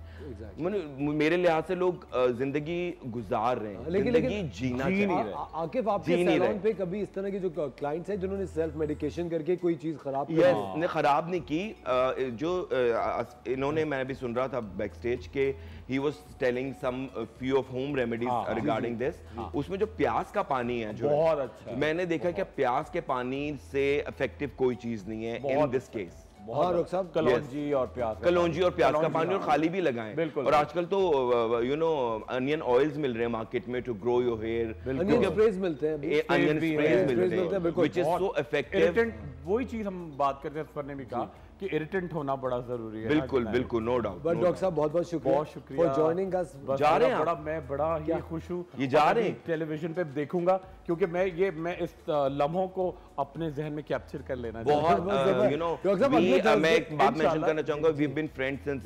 मेरे लिहाज से लोग जिंदगी गुजार रहे हैं, जिंदगी जीना चाहिए. आकिफ, आपके सैलून पे कभी इस तरह के जो क्लाइंट्स हैं जिन्होंने सेल्फ मेडिकेशन करके कोई चीज खराब ने खराब नहीं की, जो इन्होंने, मैं भी सुन रहा था बैक स्टेज के, he was telling some few of home remedies regarding this. उसमें जो प्याज का पानी है, जो बहुत अच्छा, मैंने देखा कि प्याज के पानी से इफेक्टिव कोई चीज नहीं है इन दिस केस. कलौंजी और प्याज का पानी, और खाली भी लगाएं. और आजकल तो अनियन ऑयल्स मिल रहे हैं मार्केट में to grow your hair. Onion sprays मिलते हैं, अनियन स्प्रेज मिलते हैं, व्हिच इज सो इफेक्टिव. वही चीज हम बात करते हैं, सर ने भी कहा कि इरिटेंट होना बड़ा जरूरी है. बिल्कुल, नो डाउट. बट डॉक्टर साहब बहुत शुक्रिया फॉर जॉइनिंग अस. जा रहे हैं, मैं बड़ा ही खुश हूँ. ये जा रहे हैं, टेलीविजन पे देखूंगा, क्योंकि मैं इस लम्हों को अपने जहन में कैप्चर कर लेना. बहुत मैं एक बात मेंशन करना चाहूंगा. We have been friends since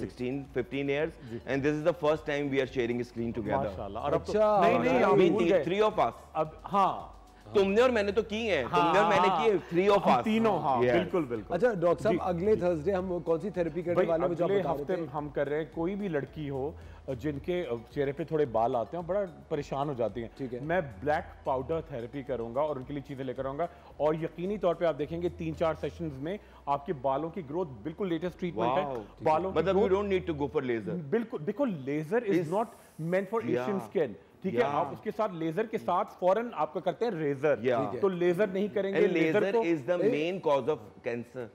16-15 years and this is the first time we are sharing a screen together. माशाल्लाह. और अब तो नहीं, 3 ऑफ अस. अब हाँ, तुमने और मैंने तो की है, तुमने और मैंने की है, 3 ऑफ अस तीनों. हाँ, बिल्कुल. अच्छा डॉक्टर साहब, अगले थर्सडे हम कौन सी थेरेपी करने वाले हैं? अगले हफ्ते हम कर रहे हैं, कोई भी लड़की हो जिनके चेहरे पे थोड़े बाल आते हैं, बड़ा परेशान हो जाती हैं, ठीक है, मैं ब्लैक पाउडर थेरेपी करूंगा और उनके लिए चीजें लेकर आऊंगा. और यकीनी तौर पे आप देखेंगे 3-4 सेशंस में आपके बालों की ग्रोथ, बिल्कुल लेटेस्ट ट्रीटमेंट है बालों की. मतलब you don't need to go for laser. बिल्कुल, because laser is not meant for Asian skin. ठीक है, आप उसके साथ लेजर के साथ फौरन आपका करते हैं रेजर. तो लेजर नहीं करेंगे. Laser is the main cause of cancer.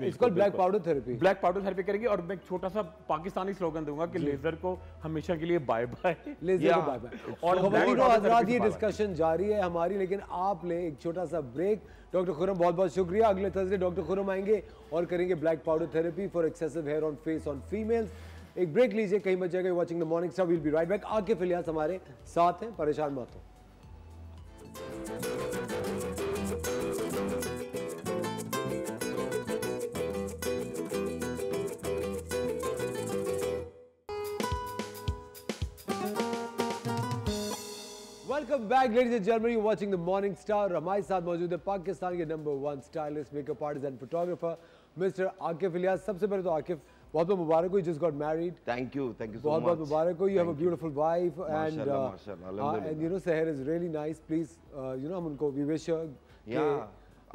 इसको ब्लैक पाउडर थेरेपी करेंगे. और मैं छोटा सा पाकिस्तानी स्लोगन दूंगा कि लेजर को हमेशा के लिए बाय बाय. लेजर को बाय बाय. और हज़रात, ये डिस्कशन जारी है हमारी, लेकिन आप ले एक छोटा सा ब्रेक. डॉक्टर खुर्रम, बहुत बहुत शुक्रिया. अगले थर्सडे डॉक्टर खुर्रम आएंगे और करेंगे black powder therapy for excessive hair on face on females. एक ब्रेक लीजिए, कहीं मत जाएगा. Watching the morning star, will be right back. Akif Ilyas हमारे साथ हैं, परेशान मत हो. Welcome back ladies and gentleman, you watching the morning star. हमारे साथ मौजूद है पाकिस्तान के number 1 stylist, makeup artist and photographer mister Akif Ilyas. सबसे पहले तो आकिफ, बहुत बहुत मुबारक हो, just got married. Thank you so बहुत बहुत मुबारक हो. You have a beautiful wife and you know Seher is really nice. Please हम उनको we wish her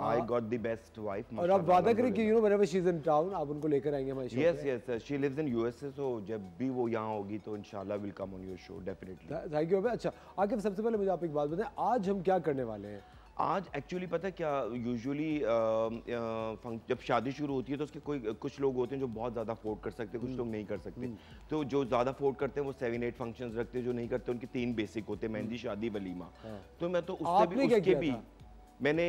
I got the best wife. और आप वादा करें कि whenever she's in town आप उनको लेकर आएंगे हमारे शो पे? Yes, she lives in USA, so जब भी वो यहाँ होगी तो इंशाल्लाह will come on your show definitely. Thank you. अच्छा आगे सबसे पहले मुझे आप एक बात बताएं, आज हम क्या करने वाले हैं? आज एक्चुअली पता है क्या, यूजुअली जब शादी शुरू होती है तो उसके कुछ लोग होते हैं जो बहुत ज़्यादा अफोर्ड कर सकते हैं, कुछ लोग नहीं कर सकते। तो जो ज़्यादा अफोर्ड करते हैं वो 7-8 फंक्शंस रखते हैं, जो नहीं करते उनके 3 बेसिक होते हैं, मेहंदी, शादी, वलीमा। तो मैं तो उसके भी मैंने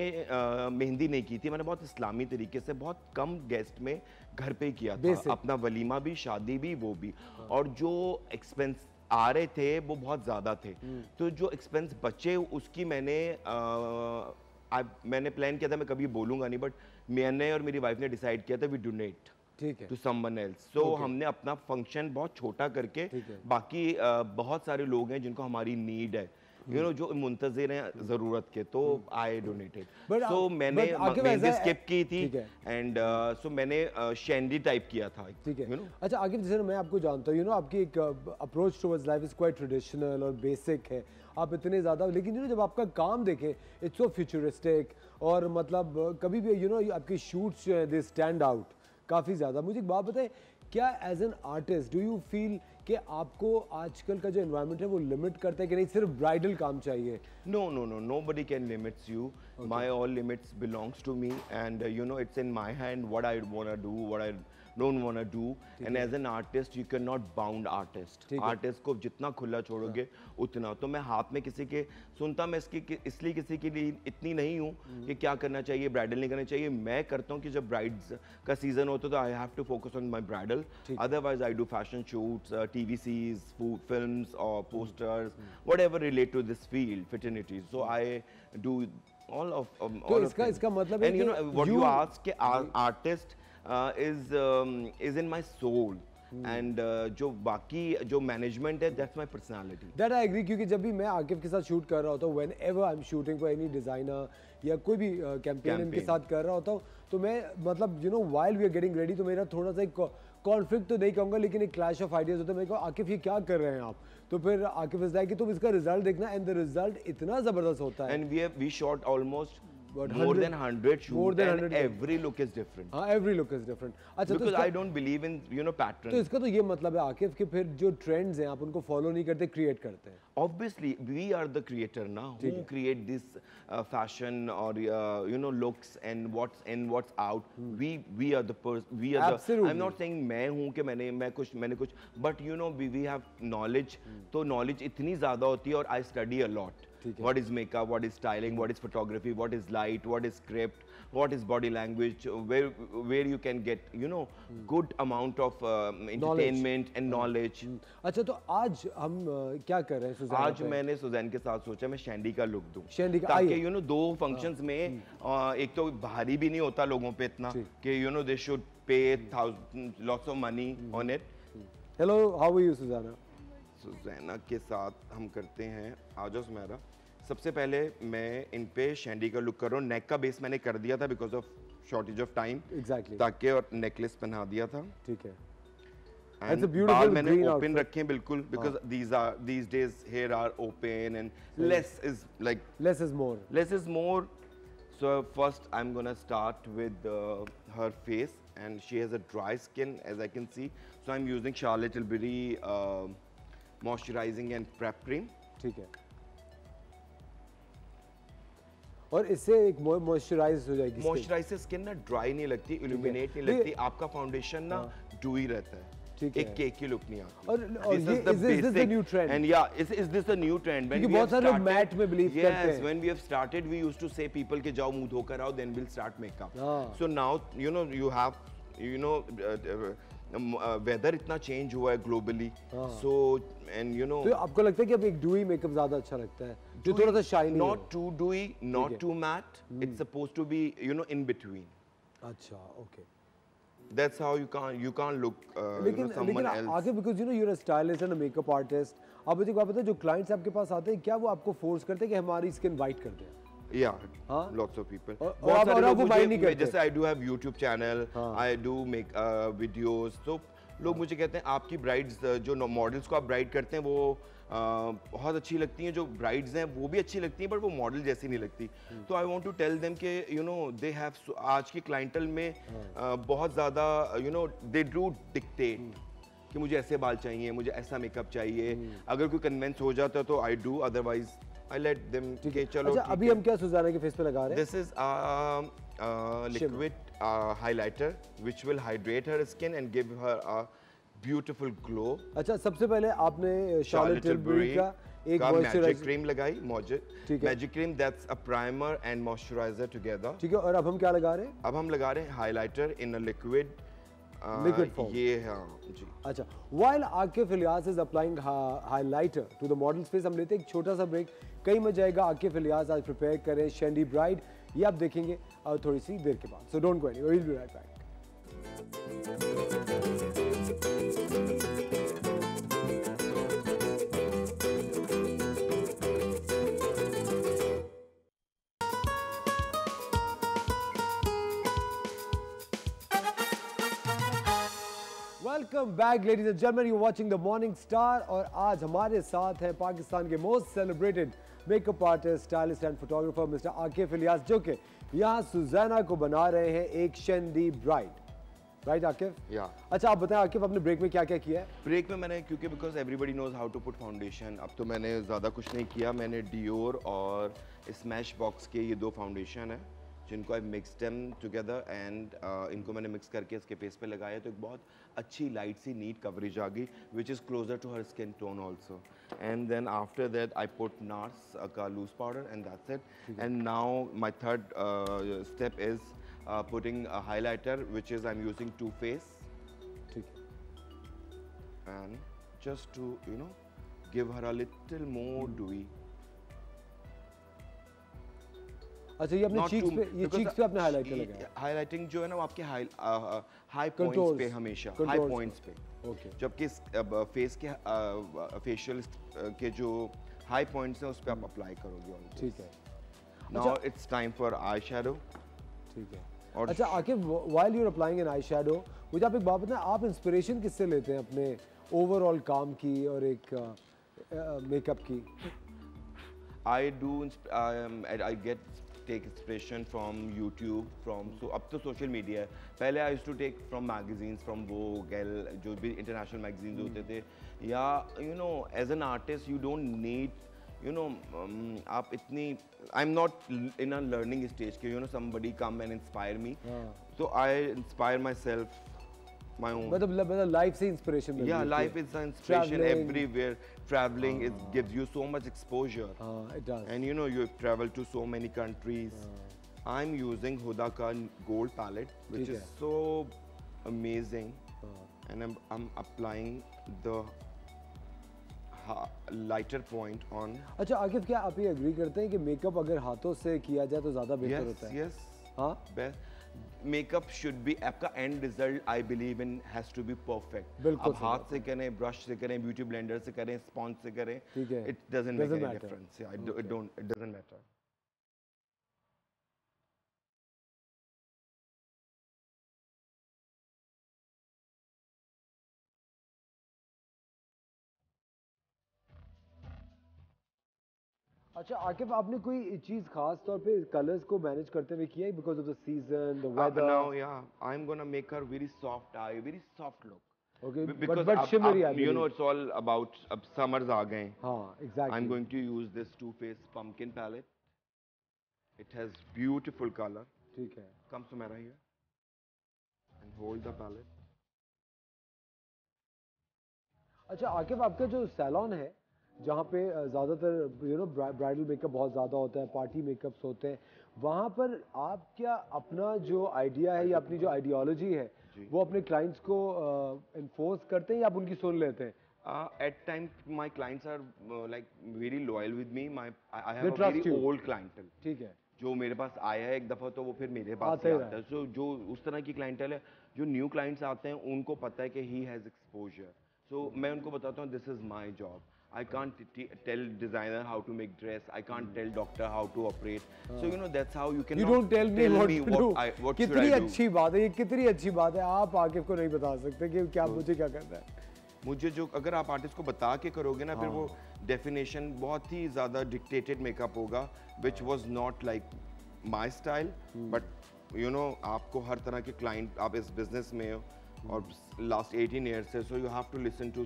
मेहंदी नहीं की थी, मैंने बहुत इस्लामी तरीके से बहुत कम गेस्ट में घर पे ही किया था, अपना वलीमा भी, शादी भी, वो भी। और जो एक्सपेंस आ रहे थे वो बहुत ज़्यादा थे, तो जो एक्सपेंस बचे उसकी मैंने प्लान किया था, मैं कभी बोलूँगा नहीं, बट मैंने और मेरी वाइफ ने डिसाइड किया था we donate to someone else. So हमने अपना फंक्शन बहुत छोटा करके, बाकी बहुत सारे लोग हैं जिनको हमारी नीड है, जो मुंतज़िर हैं ज़रूरत के, तो आई डोनेटेड। सो मैंने मेहंदी स्किप की थी एंड सो मैंने शैंडी टाइप किया था। ठीक है, अच्छा आगे जैसे मैं आपको जानता हूँ, आपकी एक approach towards life is quite traditional और बेसिक है, आप इतने ज़्यादा, लेकिन जब आपका काम देखें इट्स सो फ्यूचरिस्टिक, और मतलब कभी भी आपकी शूट्स जो है दे स्टैंड आउट काफ़ी ज़्यादा। मुझे एक बात बताएं, क्या as an artist do you feel कि आपको आजकल का जो एनवायरनमेंट है वो लिमिट करता है कि नहीं सिर्फ ब्राइडल काम चाहिए? Nobody can limit you. Okay. My all limits belongs to me, and it's in my hand what I wanna do, what I don't wanna do. And as an artist you cannot bound artist. Artist को जितना खुला छोड़ोगे उतना। तो मैं हाथ में किसी के सुनता, मैं इसलिए किसी के लिए इतनी नहीं हूँ कि क्या करना चाहिए, ब्राइडल नहीं करना चाहिए। मैं करता हूँ कि जब ब्राइड्स का सीजन होता है तो I have to focus on my bridal, otherwise I do fashion shoots, TVCs, films or posters, whatever relate to this field, fraternity. So I do all of all of इसका मतलब है, and what you ask कि artist is in my soul. And जो बाकी जो management है that's my personality. That I agree, क्योंकि जब भी मैं आकिफ के साथ शूट कर रहा होता हूँ, when ever I am shooting for any designer या कोई भी कैंपेन इनके साथ कर रहा होता हूँ, तो मैं मतलब while we are getting ready, तो मेरा थोड़ा सा एक कॉन्फ्लिक्ट तो नहीं कहूँगा, लेकिन एक क्लैश ऑफ आइडियाज होता है। मैं कहूँ आकिफ ये क्या कर रहे हैं आप, तो फिर आकिफ इज लाइक कि तुम इसका रिजल्ट देखना, एंड द रिजल्ट इतना जबरदस्त होता है। And we shot almost more than 100 shoots, more than 100 every look is different. Every look is different. अच्छा, because I don't believe in patterns. तो इसका तो ये मतलब है आकिफ कि फिर जो ट्रेंड्स हैं आप उनको फॉलो नहीं करते, क्रिएट करते हैं। Obviously we are the creator now, who create this fashion or looks and what's in, what's out. We are the person, we are Absolutely. the, I'm not saying मैं हूँ कि मैंने कुछ but we have knowledge, तो knowledge इतनी ज़्यादा होती है, और I study a lot. What is makeup, what is styling, what is photography, what is light, what is script, what is body language, where you can get good amount of entertainment and knowledge. अच्छा, तो आज हम क्या कर रहे हैं Suzanne? आज मैंने सुज़ैन के साथ सोचा मैं शैंडी का लुक दूं, ताकि 2 फंक्शंस में एक तो भारी भी नहीं होता लोगों पे इतना कि they should pay lots of money on it. Hello, how are you Susanna? सुज़ैना के साथ हम करते हैं, आ जाओ सुमेरा। सबसे पहले मैं इन पे शैंडी का लुक कर रहा हूँ। नेक का बेस मैंने कर दिया था because of shortage of time, ताकि और नेकलेस पहना दिया था। ठीक है, एंड बाल मैंने ओपन रखे हैं बिल्कुल, because these days hair are open and less is more. So first I'm gonna start with her face, and she has a dry skin as I can see, so I'm using Charlotte Tilbury moisturising and prep cream. ठीक है, और इससे एक moisturise हो जाएगी। Moisturise से skin ना dry नहीं लगती, इल्यूमिनेट नहीं लगती, आपका फाउंडेशन ना डूई रहता है, एक केक की लुक नहीं आती। और is this the new trend? And yeah, is this the new trend? क्योंकि बहुत सारे लोग मैट में बिलीव करते हैं। Yes, when we have started, we used to say people के जाओ मुंह धोकर आओ, then we'll start makeup. So now you have weather इतना चेंज हुआ है ग्लोबली, सो एंड तो आपको लगता है कि अब एक डूई मेकअप ज्यादा अच्छा लगता है, जो थोड़ा सा shiny, not too dewy, not too matte, it's supposed to be in between. अच्छा, okay, that's how you can't look लेकिन आगे because you are a stylist and a makeup artist, आप मुझे क्या पता है जो क्लाइंट्स आपके पास आते हैं क्या वो आपको फोर्स करते हैं कि हमारी स्किन वाइट कर दें? Yeah, lots of people. और आप वो माइंड नहीं करते? जैसे I do have YouTube channel, I do make videos, so लोग मुझे कहते हैं आपकी ब्राइड्स जो मॉडल्स को आप ब्राइड करते हैं वो बहुत अच्छी लगती हैं, जो ब्राइड्स हैं वो भी अच्छी लगती हैं, बट वो मॉडल जैसी नहीं लगती। तो I want to tell them कि यू नो दे हैव, आज की क्लाइंटल में बहुत ज़्यादा you know they do dictate कि मुझे ऐसे बाल चाहिए, मुझे ऐसा मेकअप चाहिए। अगर कोई कन्विंस हो जाता है तो I do, otherwise I let them कि चलो। अच्छा, अभी हम क्या सुजाना के फेस पे लगा रहे हैं? This is liquid highlighter which will hydrate her skin and give her a beautiful glow. अच्छा, सबसे पहले आपने शार्लेट टिलबरी का एक मैजिक क्रीम लगाई, magic cream that's a primer and moisturiser together. ठीक है, और अब हम क्या लगा रहे हैं? अब हम लगा रहे हैं highlighter in a liquid form. ये हाँ जी। अच्छा, while Akif Ilyas is applying highlighter to the model's face, हम लेते हैं एक छोटा सा ब्रेक। कहीं मत जाएगा, आकिफ इलियास आज प्रिपेयर करें शेंडी ब्राइड, ये आप देखेंगे थोड़ी सी देर के बाद। So don't go anywhere, we'll be right back. Welcome back ladies and gentleman, you watching the morning star. और आज हमारे साथ हैं पाकिस्तान के most celebrated makeup artist, stylist and photographer mister Akif Ilyas, जो कि यहाँ सुजैना को बना रहे हैं एक शेंडी ब्राइड। राइट आकिफ? या। अच्छा, आप बताएं आकिफ, आपने ब्रेक में क्या क्या किया है? ब्रेक में मैंने, क्योंकि because everybody knows how to put foundation, अब तो मैंने ज़्यादा कुछ नहीं किया। मैंने डियोर और स्मैश बॉक्स के ये 2 फाउंडेशन है जिनको आई मिक्स देम टुगेदर एंड इनको मैंने मिक्स करके इसके फेस पे लगाया, तो एक बहुत अच्छी लाइट सी नीट कवरेज आ गई which is closer to her skin tone also. And then after that I put NARS का loose powder and that's it. And now my third step is putting a highlighter which is I'm using Too Faced, and just to you know give her a little more dewy. अच्छा, ये अपने cheeks पे, ये cheeks पे आपने highlighter लगाया? Highlighting जो है ना वो आपके हाई पॉइंट्स पे, हमेशा हाई पॉइंट्स पे। ओके। जबकि फेस के फेशियल के जो हाई पॉइंट्स हैं उस पे आप अप्लाई करोगे। ठीक है। Now it's time for eye shadow. ठीक है। अच्छा Akif, while you're applying an eye shadow, मुझे आप एक बात बताएं, आप इंस्पिरेशन किससे लेते हैं अपने ओवरऑल काम की और एक मेकअप की? I take inspiration from YouTube, so अब तो सोशल मीडिया है। पहले I used to take from magazines, from Vogue, जो भी इंटरनेशनल मैगजीन्स होते थे, या you know as an artist you don't need you know आप इतनी, I'm not in a learning stage कि you know somebody come and inspire me, so I inspire myself my own. मतलब life से inspiration मिलती है? Yeah, life is an inspiration everywhere. Traveling it gives you so much exposure. It does. And you know you travel to so many countries. I'm using Huda ka gold palette, which is so amazing, and I'm applying the lighter point on. अच्छा आकिफ, क्या आप ये agree करते हैं कि makeup अगर हाथों से किया जाए तो ज़्यादा बेहतर होता है? Yes. हाँ, बेस्ट मेकअप शुड बी, आपका end result I believe in has to be perfect. बिल्कुल। आप हाथ से करें, ब्रश से करें, ब्यूटी ब्लेंडर से करें, स्पॉन्ज से करें, ठीक है, it doesn't make any difference. It doesn't matter. अच्छा आकिफ, आपने कोई चीज खास तौर पे कलर्स को मैनेज करते हुए किया है because of the season, the weather? Now, yeah, I'm gonna make her very soft eye, very soft look. Okay, because but shimmery, you know, it's all about summers आ गए। हाँ, exactly. I'm going to use this Too Faced pumpkin palette. It has beautiful color. ठीक है। Come Sumaira here and hold the palette. अच्छा आकिफ, आपका जो salon है जहाँ पे ज़्यादातर यू नो ब्राइडल मेकअप बहुत ज़्यादा होता है, पार्टी मेकअप्स होते हैं, वहाँ पर आप क्या अपना जो आइडिया है या अपनी जो आइडियोलॉजी है वो अपने क्लाइंट्स को इन्फोर्स करते हैं या आप उनकी सुन लेते हैं? At times my clients are like very loyal with me. I have a very old clientele. ठीक है। जो मेरे पास आया है एक दफ़ा तो वो फिर मेरे पास ही आता है। So जो उस तरह की क्लाइंटल है, जो न्यू क्लाइंट्स आते हैं उनको पता है कि he has exposure. So मैं उनको बताता हूँ this is my job. I can't tell designer how to make dress. I can't tell doctor how to operate. So you know that's how you can. You don't tell me what to do. What कितनी अच्छी बात है ये, कितनी अच्छी बात है। आप आकिफ को नहीं बता सकते कि क्या मुझे क्या करना है। मुझे जो अगर आप आर्टिस्ट को बता के करोगे ना, फिर वो डेफिनेशन बहुत ही ज़्यादा डिक्टेटेड मेकअप होगा, which was not like my style. But you know आपको हर तरह के क्लाइंट, आप इस बिजनेस में हो और लास्ट 18 ईयर्स से, so you have to listen to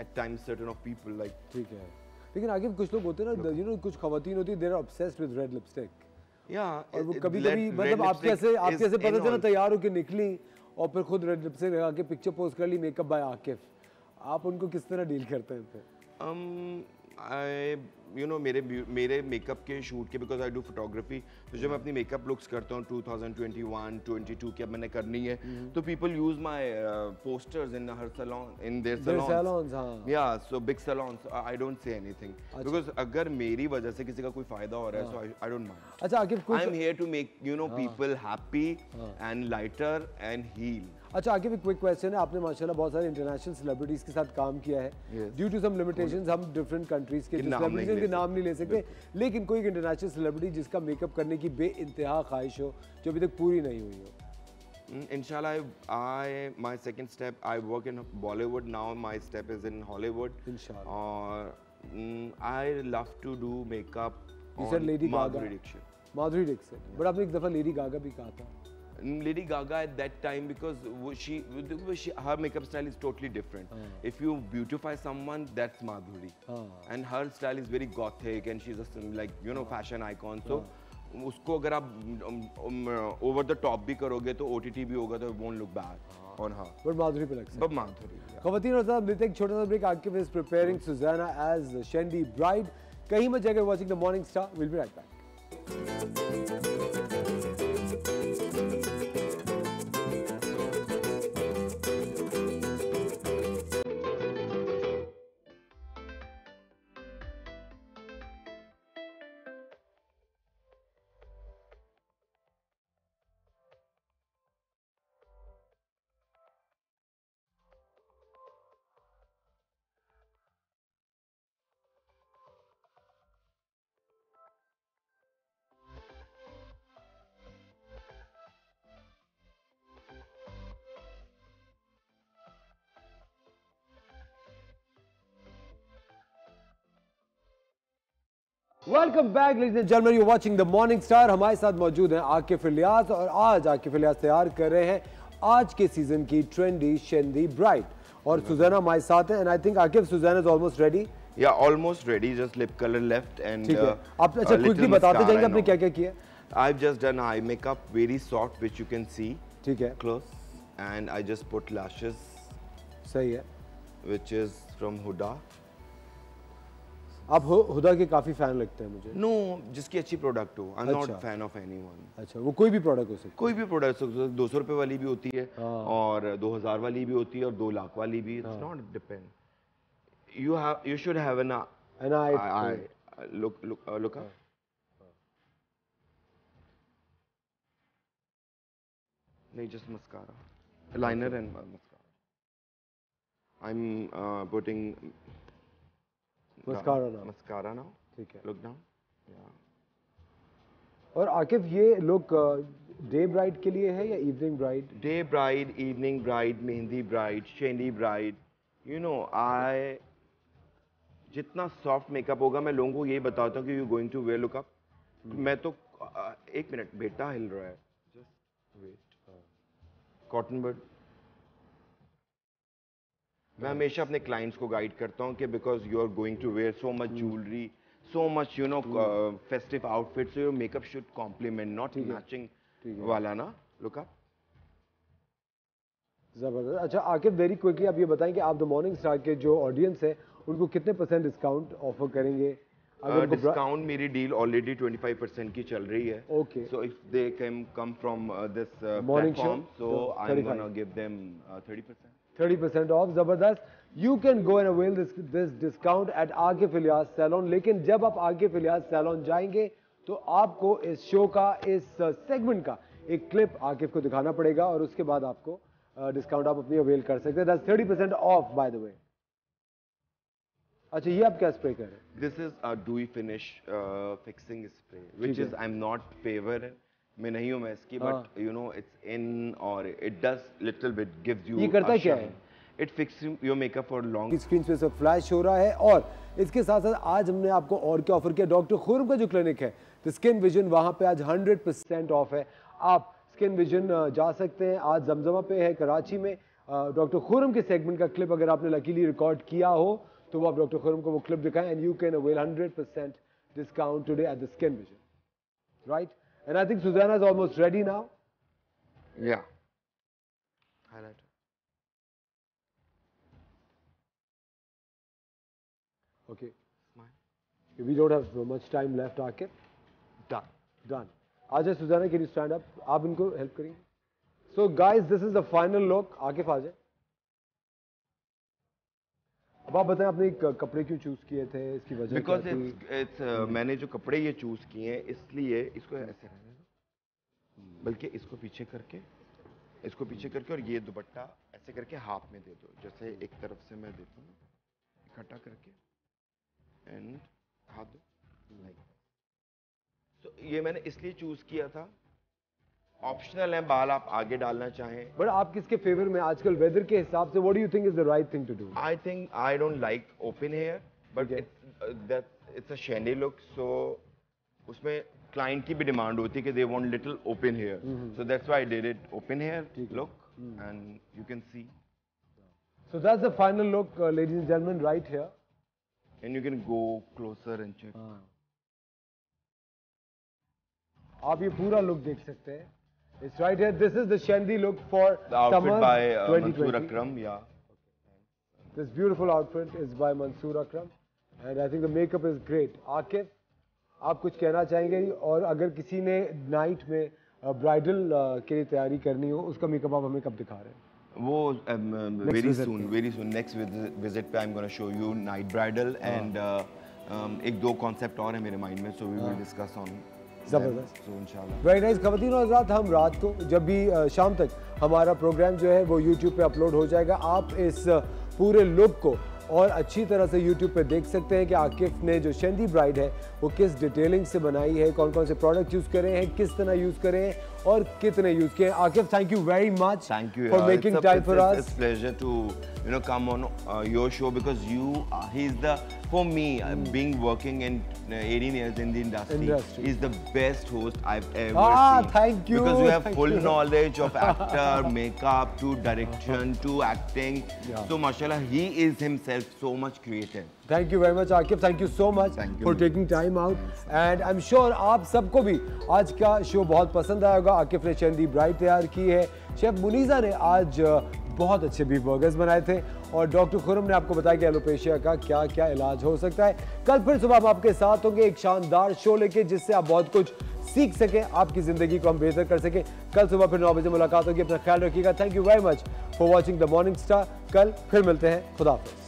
at times certain of people like. ठीक है, लेकिन आगे कुछ लोग होते हैं ना, you know, कुछ खवातीन होती है, they are obsessed with red lipstick. Yeah, और वो कभी-कभी मतलब आप कैसे पता चला तैयार होके निकली और फिर खुद रेड लिपस्टिक लगा के पिक्चर पोस्ट कर ली, मेकअप बाय आकिफ, आप उनको किस तरह डील करते हैं फिर? you know मेरे मेकअप के शूट के, बिकॉज आई डू फोटोग्राफी, तो जब मैं अपनी मेकअप लुक्स करता हूँ 2021 22 की अब मैंने करनी है, तो people use my posters in her salon, in their salon, या so big salons, I don't say anything, because अगर मेरी वजह से किसी का कोई फायदा हो रहा है, सो आई डोंट माइंड। अच्छा Akif, I am here to make you know people happy and lighter and heal. अच्छा आगे भी क्विक क्वेश्चन है, आपने माशाल्लाह बहुत सारे इंटरनेशनल सेलिब्रिटीज के साथ काम किया है, ड्यू टू सम लिमिटेशंस हम डिफरेंट कंट्रीज के सेलिब्रिटीज के नाम नहीं ले सकते, लेकिन कोई इंटरनेशनल सेलिब्रिटी जिसका मेकअप करने की बेइंतहा ख्वाहिश हो जो अभी तक पूरी नहीं हुई हो? Inshallah, my second step, I work in Bollywood now. My step is in Hollywood. Inshallah. Or I love to do makeup. You said Lady Gaga. Madhuri Dixit. But आपने एक दफा Lady Gaga भी कहा था. Lady Gaga at that time, because her makeup style is totally different. If you beautify someone, that's Madhuri, and her style is very gothic, and she's a like you know fashion icon. So उसको अगर आप over the top भी करोगे तो OTT भी होगा तो it won't look bad on her. But Madhuri पे लग सकता है. But Madhuri. ख़वातीन और साहब, लेते हैं एक छोटा सा break. Akif is preparing Susanna as Shendi bride. कहीं मत जाकर watching the Morning Star. We'll be right back. Welcome back ladies and gentleman, you watching the morning star. हमारे साथ मौजूद हैं आकिफ इलियास, और आज आकिफ इलियास तैयार कर रहे हैं आज के सीजन की ट्रेंडी शेंदी ब्राइड, और सुजाना हमारे साथ है। And I think Akif, Sujana is almost ready. Yeah almost ready, just lip colour left and ठीक है। आप अच्छा क्विकली बताते जाएंगे आपने क्या क्या किया? I have just done eye makeup, very soft which you can सी, ठीक है, close, and I just put lashes, सही है, व्हिच इज फ्रॉम हुडा। आप हुदा के काफी फैन लगते हैं मुझे। नो, जिसकी अच्छी प्रोडक्ट हो। आई am not fan of anyone. अच्छा, वो कोई भी प्रोडक्ट हो सकती है? कोई भी प्रोडक्ट, 200 रुपए वाली भी होती है और 2000 वाली भी होती है और 2 लाख वाली भी। It's not depend, you should have an eye. Look up. नहीं, just mascara, liner and mascara. I'm putting mascara now. ठीक है, look down. Yeah. और आकिफ, ये लुक डे ब्राइड के लिए है या evening bride? Day bride, evening bride, mehndi bride, शेंडी ब्राइड। यू नो, आई जितना सॉफ्ट मेकअप होगा, मैं लोगों को यही बताता हूँ कि you going to wear look up. मैं तो एक मिनट, बेटा हिल रहा है, जस्ट वेट। कॉटन बड। मैं हमेशा अपने क्लाइंट्स को गाइड करता हूँ कि because you are going to wear so much jewellery, so much you know festive outfit, so your makeup should complement, not matching वाला ना लुकअप। जबरदस्त। अच्छा आकिफ, वेरी क्विकली आप ये बताएं कि आप द मॉर्निंग स्टार के जो ऑडियंस है उनको कितने % डिस्काउंट ऑफर करेंगे? डिस्काउंट मेरी डील ऑलरेडी 25% की चल रही है। Okay, so if they can come from this platform, so I am gonna give them 30% off. जबरदस्त। You can go and avail this discount at Akif Ilyas salon. लेकिन जब आप आकिफ इलियास सैलून जाएंगे तो आपको इस शो का, इस सेगमेंट का एक क्लिप आकिफ को दिखाना पड़ेगा, और उसके बाद आपको डिस्काउंट आप अपनी अवेल कर सकते हैं। That's 30% off by the way. अच्छा, ये आप क्या स्प्रे कर रहे हैं? This is a dewy finish fixing spray which is I am not favour में नहीं हूं मैं इसकी, but you know it's in और it does little bit gives you. ये करता क्या है? It fix your makeup for long. Screen पे सब फ्लैश हो रहा है और इसके साथ साथ आज हमने आपको और क्या ऑफर किया, डॉक्टर खुर्रम का जो क्लिनिक है द स्किन विजन, वहां पे आज 100% ऑफ है। आप स्किन विजन जा सकते हैं, आज जमजमा पे है कराची में। डॉक्टर खुर्रम के सेगमेंट का क्लिप अगर आपने लकीली रिकॉर्ड किया हो तो वो आप डॉक्टर खुर्रम को वो क्लिप दिखाएं and you can avail 100% discount today at the skin vision, right? And I think Sujana is almost ready now. Yeah highlight. Okay. We don't have much time left, Akif. Done. Ajay, Suzana, can you stand up? आप इनको help करिए. So guys, this is the final look. Akif आ जाए. अब आप बताएं आपने कपड़े क्यों चूज किए थे, इसकी वजह Because it's मैंने जो कपड़े ये चूज किए हैं इसलिए इसको ऐसे रहने दो, बल्कि इसको पीछे करके और ये दुपट्टा ऐसे करके हाफ में दे दो, जैसे एक तरफ से मैं देता हूँ इकट्ठा करके एंड हाथ दो लाइक। तो ये मैंने इसलिए चूज किया था, ऑप्शनल है, बाल आप आगे डालना चाहें। बट आप किसके फेवर में आजकल वेदर के हिसाब से, what do you think is the right thing to do? I think I don't like open hair, but it's a shandy look, सो उसमें क्लाइंट की भी डिमांड होती है कि they want little open hair, so that's why I did it open hair look and you can see. So that's the final look, ladies and gentlemen, right here. And you can go closer and check. आप ये पूरा look देख सकते हैं. It's right here. This is the Shendi look for the outfit summer by 2020. Mansoor Akram, yeah. This beautiful outfit is by Mansoor Akram, and I think the makeup is great. Akif, आप कुछ कहना चाहेंगे? और अगर किसी ने night में bridal के लिए तैयारी करनी हो, उसका मेकअप आप हमें कब दिखा रहे हैं? वो very soon next visit पे I'm gonna show you night bridal and एक दो concept और है मेरे mind में, so we will discuss on जबरदस्त। so इंशाल्लाह। Very nice. ख़वातीन और हज़रात, हम रात को जब भी शाम तक हमारा प्रोग्राम जो है वो YouTube पे अपलोड हो जाएगा, आप इस पूरे लुक को और अच्छी तरह से YouTube पे देख सकते हैं कि आकिफ ने जो शेंदी ब्राइड है वो किस डिटेलिंग से बनाई है, कौन कौन से प्रोडक्ट यूज़ करे हैं, किस तरह यूज़ करे हैं और कितने यूज़ किए हैं। Akif, thank you very much for making time for us. It's a pleasure to come on your show because he's the, for me, being working in 18 years in the industry, he's the best host I've ever seen. Thank you. Because you have full knowledge of actor, makeup, to direction, to acting. So mashallah, he is himself so much creative. Thank you very much, Akif. Thank you so much for taking time out. And I'm sure आप सबको भी आज का show बहुत पसंद आएगा। आकिफ ने शेंदी bride तैयार की है, शेफ मुनीजा ने आज बहुत अच्छे बीफ बर्गर्स बनाए थे और डॉक्टर खुर्रम ने आपको बताया कि एलोपेशिया का क्या क्या इलाज हो सकता है। कल फिर सुबह हम आपके साथ होंगे एक शानदार शो लेके, जिससे आप बहुत कुछ सीख सकें, आपकी ज़िंदगी को हम बेहतर कर सकें। कल सुबह फिर 9 बजे मुलाकात होगी। अपना ख्याल रखिएगा। Thank you very much for watching the morning star. कल फिर मिलते हैं। खुदा हाफिज़।